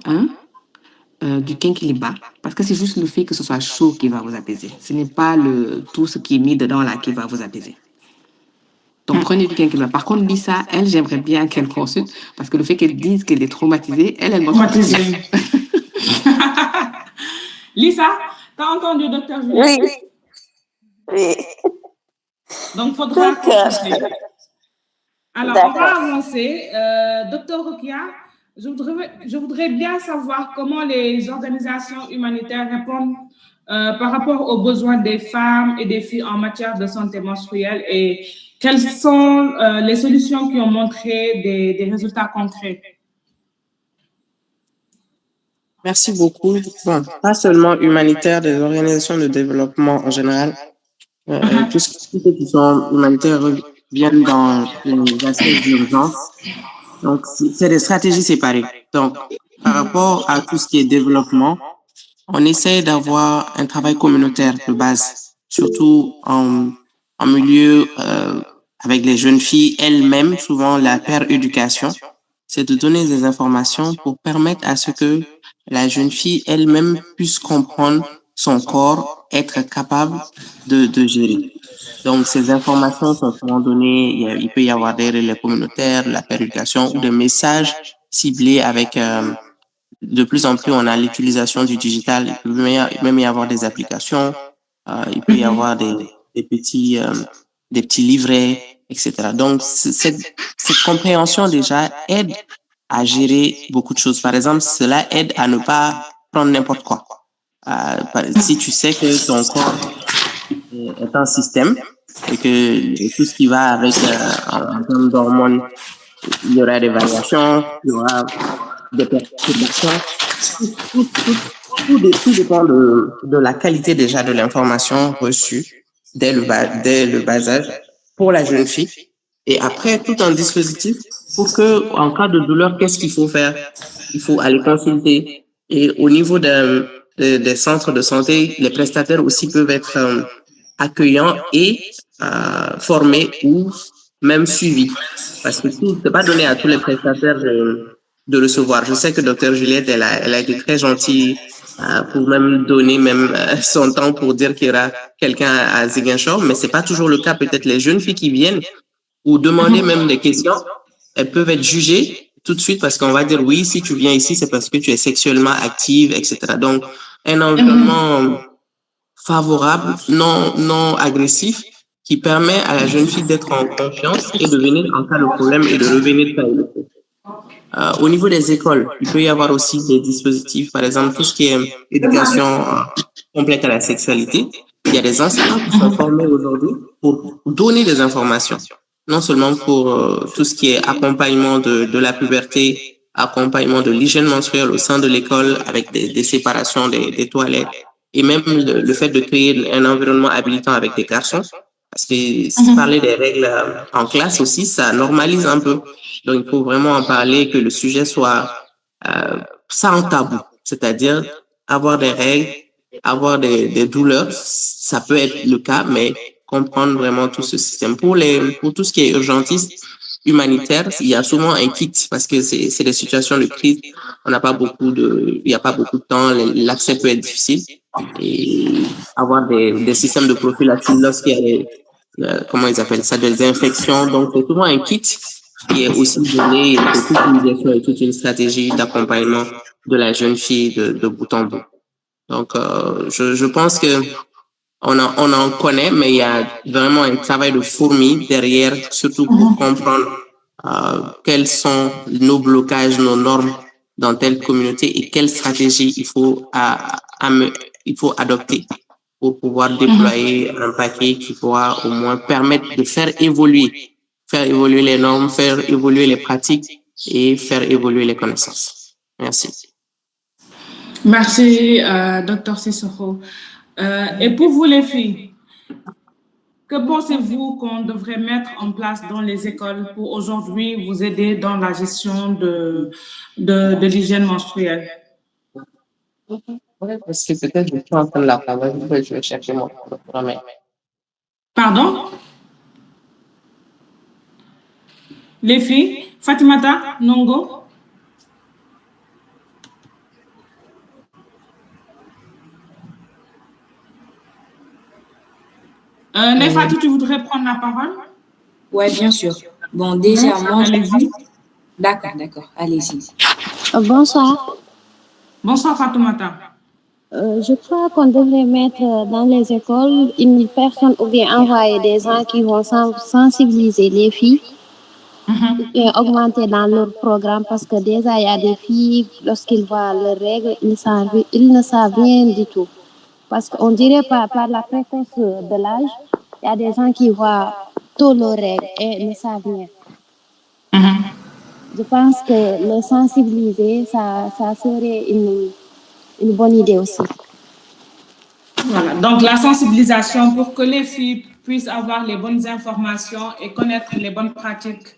du Kenkiliba, parce que c'est juste le fait que ce soit chaud qui va vous apaiser. Ce n'est pas tout ce qui est mis dedans là qui va vous apaiser. Donc, prenez du Kenkiliba. Par contre, Lisa, elle, j'aimerais bien qu'elle consulte, parce que le fait qu'elle dise qu'elle est traumatisée, elle m'a traumatisée. Lisa, t'as entendu Dr. Juliette? Oui. Donc, faudra consulter. Alors, on va avancer. Dr. Rokia, je voudrais bien savoir comment les organisations humanitaires répondent par rapport aux besoins des femmes et des filles en matière de santé menstruelle et quelles sont les solutions qui ont montré des résultats concrets. Merci beaucoup. Bon, pas seulement humanitaires, des organisations de développement en général. Tous ceux qui sont humanitaires viennent dans les aspects d'urgence. Donc, c'est des stratégies séparées. Donc, par rapport à tout ce qui est développement, on essaie d'avoir un travail communautaire de base, surtout en milieu avec les jeunes filles elles-mêmes, souvent la paire-éducation, c'est de donner des informations pour permettre à ce que la jeune fille elle-même puisse comprendre son corps, être capable de gérer. Donc, ces informations sont souvent données, il peut y avoir des relais communautaires, la paire-éducation ou des messages ciblés avec, de plus en plus, on a l'utilisation du digital, il peut même y avoir des applications, il peut y avoir des petits livrets, etc. Donc, cette compréhension déjà aide à gérer beaucoup de choses. Par exemple, cela aide à ne pas prendre n'importe quoi. Si tu sais que ton corps est un système et que tout ce qui va avec en termes d'hormones, il y aura des variations, il y aura des perturbations. Tout dépend de la qualité déjà de l'information reçue dès le bas âge pour la jeune fille. Et après, tout un dispositif pour que, en cas de douleur, qu'est-ce qu'il faut faire? Il faut aller consulter. Et au niveau des centres de santé, les prestataires aussi peuvent être accueillants et formés ou même suivis. Parce que c'est pas donné à tous les prestataires de recevoir. Je sais que Dr. Juliette, elle a été très gentille pour même donner son temps pour dire qu'il y aura quelqu'un à Ziguinchor, mais c'est pas toujours le cas. Peut-être les jeunes filles qui viennent ou demander même des questions, elles peuvent être jugées tout de suite parce qu'on va dire oui, si tu viens ici, c'est parce que tu es sexuellement active, etc. Donc, un environnement favorable, non agressif, qui permet à la jeune fille d'être en confiance et de venir en cas de problème et de revenir travailler. Au niveau des écoles, il peut y avoir aussi des dispositifs, par exemple, tout ce qui est éducation complète à la sexualité. Il y a des enseignants qui sont formés aujourd'hui pour donner des informations, non seulement pour tout ce qui est accompagnement de la puberté, accompagnement de l'hygiène menstruelle au sein de l'école avec des séparations des toilettes et même le fait de créer un environnement habilitant avec des garçons. Parce que si parler des règles en classe aussi, ça normalise un peu. Donc, il faut vraiment en parler, que le sujet soit sans tabou. C'est-à-dire avoir des règles, avoir des douleurs, ça peut être le cas, mais comprendre vraiment tout ce système. Pour tout ce qui est urgentiste, humanitaire, il y a souvent un kit parce que c'est des situations de crise. Il n'y a pas beaucoup de temps, l'accès peut être difficile. Et avoir des systèmes de prophylaxie lorsqu'il y a comment ils appellent ça, des infections. Donc, c'est souvent un kit qui est aussi donné toute une gestion et toute une stratégie d'accompagnement de la jeune fille de bout en bout. Donc, je pense que on en connaît, mais il y a vraiment un travail de fourmi derrière, surtout pour comprendre quels sont nos blocages, nos normes dans telle communauté et quelle stratégie il faut adopter pour pouvoir déployer un paquet qui pourra au moins permettre de faire évoluer les normes, faire évoluer les pratiques et faire évoluer les connaissances. Merci. Merci, Dr. Sissoko. Et pour vous, les filles, que pensez-vous qu'on devrait mettre en place dans les écoles pour aujourd'hui vous aider dans la gestion de l'hygiène menstruelle? Parce que peut-être je suis en train de la parole, je vais chercher mon programme. Pardon? Les filles, Fatimata, Nongo? Nefatou, tu voudrais prendre la parole? Oui, bien sûr. Bon, déjà, moi... Allez-y. D'accord, allez-y. Bonsoir. Bonsoir, Fatoumata. Je crois qu'on devrait mettre dans les écoles une personne ou bien envoyer des gens qui vont sensibiliser les filles et augmenter dans leur programme parce que déjà, il y a des filles, lorsqu'ils voient leurs règles, ils ne savent rien du tout. Parce qu'on dirait par la précoce de l'âge, il y a des gens qui voient tôt leurs règles et ne savent rien. Je pense que les sensibiliser, ça serait une bonne idée aussi. Voilà, donc la sensibilisation pour que les filles puissent avoir les bonnes informations et connaître les bonnes pratiques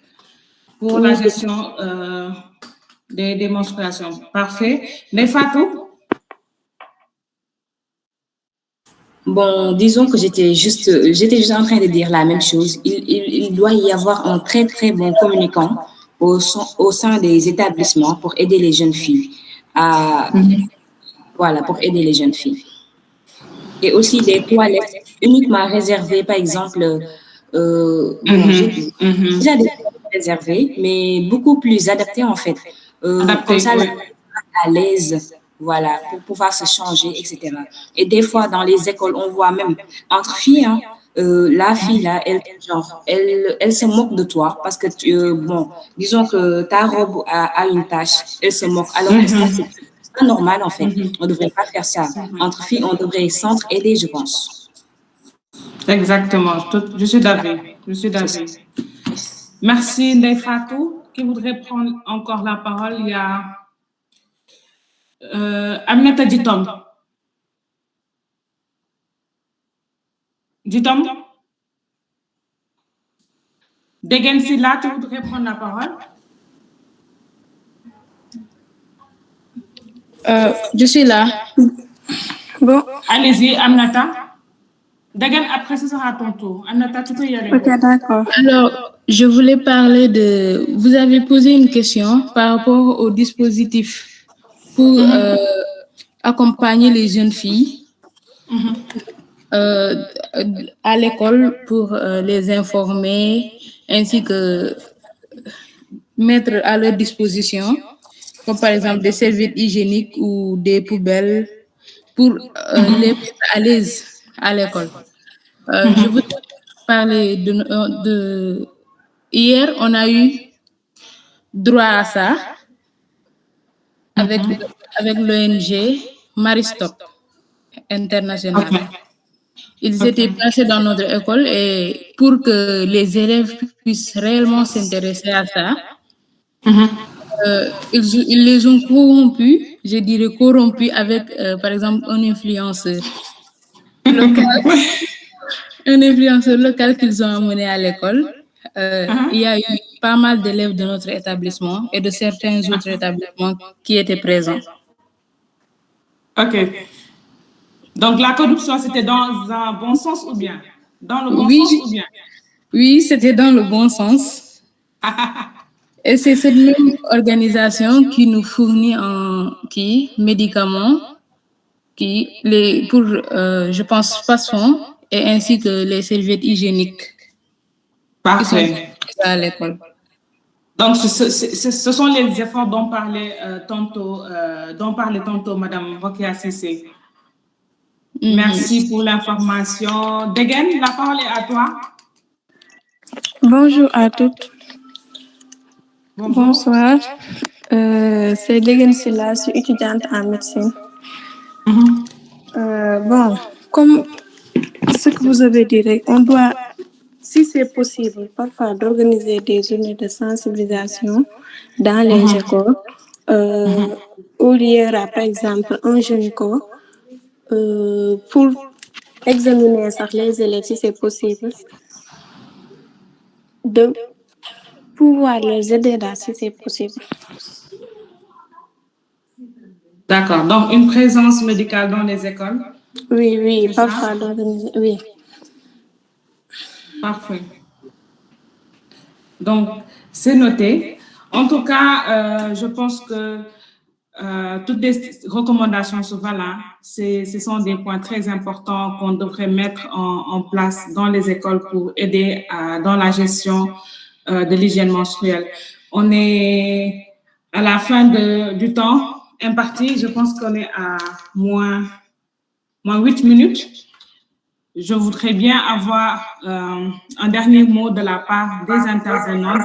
pour la gestion des menstruations. Parfait. Nefatou? Bon, disons que j'étais juste en train de dire la même chose. Il doit y avoir un très, très bon communicant au sein des établissements pour aider les jeunes filles pour aider les jeunes filles. Et aussi des toilettes uniquement réservées, par exemple, déjà des toilettes réservées, mais beaucoup plus adaptées en fait. Comme ça, à l'aise, voilà, pour pouvoir se changer, etc. Et des fois, dans les écoles, on voit même entre filles, la fille là, elle se moque de toi parce que disons que ta robe a une tache, elle se moque. Alors que ça, c'est pas normal en fait. On ne devrait pas faire ça. Entre filles, on devrait s'entraider, je pense. Exactement. Je suis d'accord. Merci, Nefatou. Qui voudrait prendre encore la parole? Il y a Aminata Ditom. Ditom? Degen Silla, tu voudrais prendre la parole? Je suis là. Bon. Allez-y, Aminata. Degen, après, ce sera ton tour. Aminata, tu peux y aller. Ok, d'accord. Alors, je voulais parler de... Vous avez posé une question par rapport au dispositif pour accompagner les jeunes filles à l'école pour les informer ainsi que mettre à leur disposition, comme par exemple des serviettes hygiéniques ou des poubelles pour les mettre à l'aise à l'école. Je voudrais parler de... Hier, on a eu droit à ça avec l'ONG Maristop International. Ils étaient passés dans notre école et pour que les élèves puissent réellement s'intéresser à ça, ils les ont corrompus, je dirais corrompus avec, par exemple, un influenceur local qu'ils ont amené à l'école. Il y a eu pas mal d'élèves de notre établissement et de certains autres établissements qui étaient présents. OK. Donc, la corruption, c'était dans un bon sens ou bien? Dans le bon sens ou bien? Oui, c'était dans le bon sens. Et c'est cette même organisation qui nous fournit médicaments, pour, je pense, Passon, et ainsi que les serviettes hygiéniques. Parfait. À l'école. Donc, ce sont les efforts dont parlait tantôt Madame Rokia Sissé. Merci pour l'information. Degen, la parole est à toi. Bonjour à toutes. Bonjour. Bonsoir. C'est Degen Silla, je suis étudiante en médecine. Bon, comme ce que vous avez dit, on doit, si c'est possible, parfois d'organiser des journées de sensibilisation dans les écoles, où il y aura par exemple un gynéco pour examiner les élèves si c'est possible, de pouvoir les aider là si c'est possible. D'accord, donc une présence médicale dans les écoles? Oui, parfois d'organiser, oui. Parfait. Donc, c'est noté. En tout cas, je pense que toutes les recommandations sur là, ce sont des points très importants qu'on devrait mettre en place dans les écoles pour aider dans la gestion de l'hygiène menstruelle. On est à la fin du temps imparti. Je pense qu'on est à moins 8 minutes. Je voudrais bien avoir un dernier mot de la part des intervenants.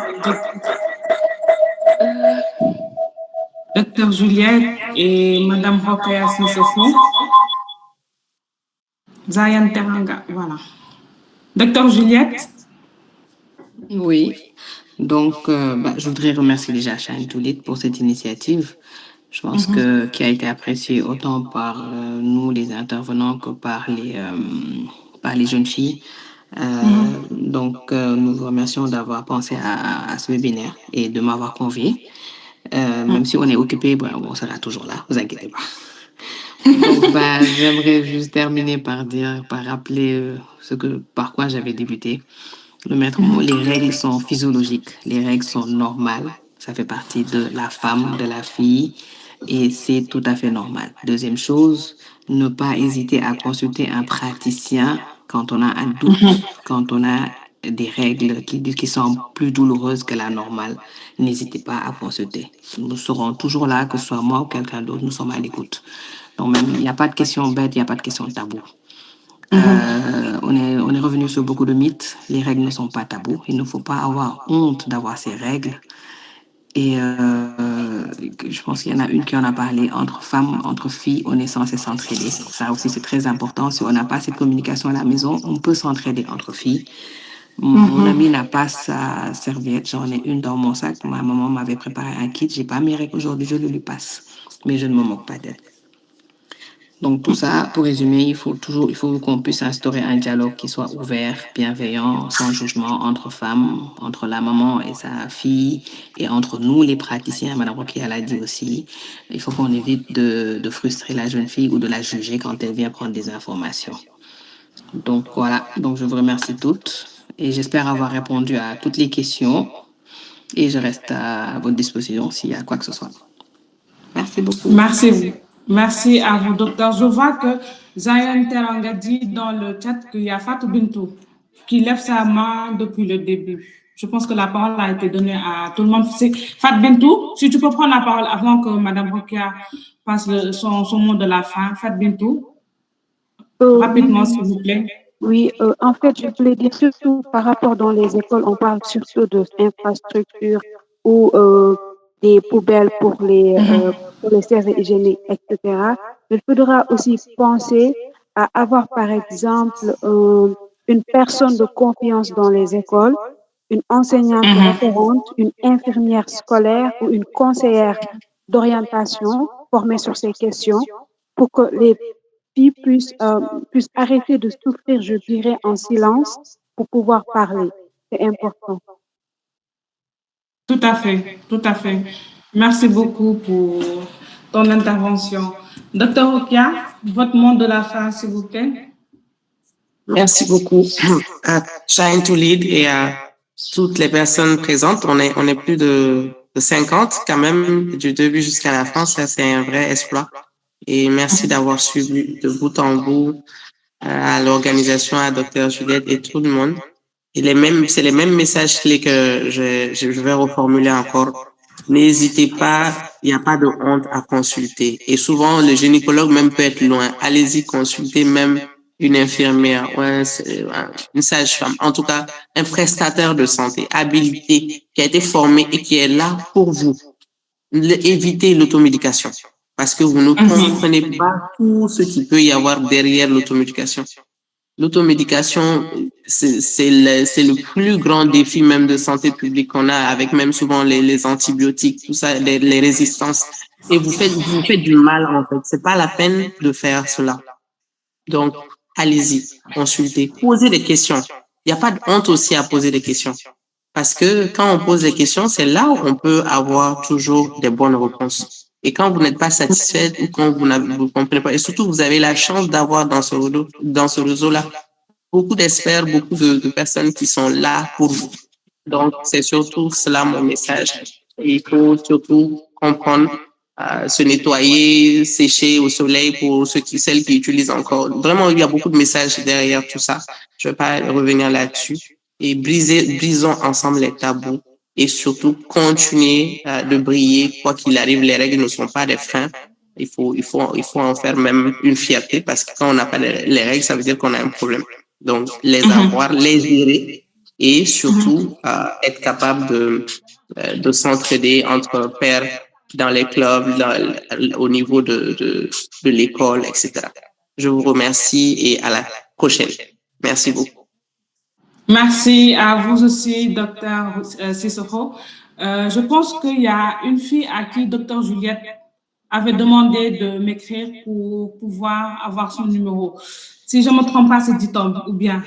Docteur Juliette et Madame Rokhaya Sissoko. Zayan Teranga, voilà. Docteur Juliette. Oui, donc je voudrais remercier déjà Shine to Lead pour cette initiative. Je pense qui a été appréciée autant par nous, les intervenants, que par les jeunes filles. Donc, nous vous remercions d'avoir pensé à ce webinaire et de m'avoir convié. Même si on est occupé, on sera toujours là, vous inquiétez pas. Donc, j'aimerais juste terminer par rappeler par quoi j'avais débuté. Le maître mot, les règles sont physiologiques, les règles sont normales, ça fait partie de la femme, de la fille, et c'est tout à fait normal. Deuxième chose, ne pas hésiter à consulter un praticien quand on a un doute, quand on a des règles qui sont plus douloureuses que la normale. N'hésitez pas à consulter. Nous serons toujours là, que ce soit moi ou quelqu'un d'autre, nous sommes à l'écoute. Donc même, il n'y a pas de question bête, il n'y a pas de question tabou. On est revenu sur beaucoup de mythes. Les règles ne sont pas tabous. Il ne faut pas avoir honte d'avoir ces règles. Et je pense qu'il y en a une qui en a parlé, entre femmes, entre filles, on est censé s'entraider. Ça aussi, c'est très important. Si on n'a pas cette communication à la maison, on peut s'entraider entre filles. Mon amie n'a pas sa serviette. J'en ai une dans mon sac. Ma maman m'avait préparé un kit. J'ai pas mes règles aujourd'hui, je le lui passe. Mais je ne me moque pas d'elle. Donc, tout ça, pour résumer, il faut qu'on puisse instaurer un dialogue qui soit ouvert, bienveillant, sans jugement entre femmes, entre la maman et sa fille, et entre nous, les praticiens. Madame Rokhaya l'a dit aussi. Il faut qu'on évite de frustrer la jeune fille ou de la juger quand elle vient prendre des informations. Donc, voilà. Donc, je vous remercie toutes et j'espère avoir répondu à toutes les questions. Et je reste à votre disposition s'il y a quoi que ce soit. Merci beaucoup. Merci à vous, docteur. Je vois que Zayan Teranga dit dans le chat qu'il y a Fatou Bintou qui lève sa main depuis le début. Je pense que la parole a été donnée à tout le monde. Fatou Bintou, si tu peux prendre la parole avant que Madame Rokhaya passe son mot de la fin. Fatou Bintou, rapidement, s'il vous plaît. Oui, en fait, je voulais dire surtout par rapport dans les écoles, on parle surtout d'infrastructures ou des poubelles pour les services hygiéniques, etc. Il faudra aussi penser à avoir, par exemple, une personne de confiance dans les écoles, une enseignante référente, une infirmière scolaire ou une conseillère d'orientation formée sur ces questions pour que les filles puissent arrêter de souffrir, je dirais, en silence pour pouvoir parler. C'est important. Tout à fait, tout à fait. Merci beaucoup pour ton intervention. Docteur Rokhaya, votre mot de la fin, s'il vous plaît. Merci beaucoup à Shine to Lead et à toutes les personnes présentes. On est plus de 50 quand même, du début jusqu'à la fin. Ça, c'est un vrai exploit. Et merci d'avoir suivi de bout en bout à l'organisation, à Dr. Juliette et tout le monde. Et c'est les mêmes messages clés que je vais reformuler encore. N'hésitez pas, il n'y a pas de honte à consulter. Et souvent, le gynécologue même peut être loin. Allez-y, consultez même une infirmière, une sage-femme, en tout cas, un prestataire de santé habilité qui a été formé et qui est là pour vous. Évitez l'automédication parce que vous ne comprenez pas tout ce qu'il peut y avoir derrière l'automédication. L'automédication, c'est le plus grand défi même de santé publique qu'on a avec même souvent les antibiotiques, tout ça, les résistances. Et vous faites du mal, en fait. C'est pas la peine de faire cela. Donc, allez-y, consultez, posez des questions. Il n'y a pas de honte aussi à poser des questions. Parce que quand on pose des questions, c'est là où on peut avoir toujours des bonnes réponses. Et quand vous n'êtes pas satisfait ou quand vous comprenez pas, et surtout vous avez la chance d'avoir dans ce réseau-là beaucoup d'experts, beaucoup de personnes qui sont là pour vous. Donc, c'est surtout cela mon message. Il faut surtout comprendre, se nettoyer, sécher au soleil pour celles qui utilisent encore. Vraiment, il y a beaucoup de messages derrière tout ça. Je ne vais pas revenir là-dessus. Et brisons ensemble les tabous et surtout continuer de briller. Quoi qu'il arrive, les règles ne sont pas des freins. Il faut en faire même une fierté parce que quand on n'a pas les règles, ça veut dire qu'on a un problème. Donc, les avoir, les gérer et surtout être capable de s'entraider entre pairs dans les clubs, au niveau de l'école, etc. Je vous remercie et à la prochaine. Merci beaucoup. Merci à vous aussi, docteur Sissoko. Je pense qu'il y a une fille à qui docteur Juliette avait demandé de m'écrire pour pouvoir avoir son numéro. Si je ne me trompe pas, c'est Ditom ou bien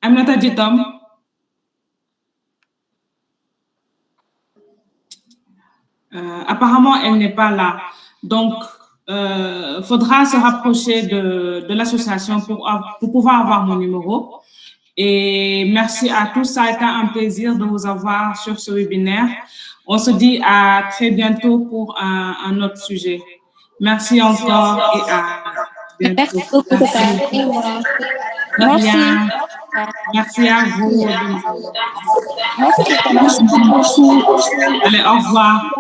Aminata Ditom. Apparemment, elle n'est pas là. Donc, faudra se rapprocher de l'association pour pouvoir avoir mon numéro. Et merci à tous. Ça a été un plaisir de vous avoir sur ce webinaire. On se dit à très bientôt pour un autre sujet. Merci encore et à bientôt. Merci beaucoup, Merci. Merci à vous. Allez, au revoir.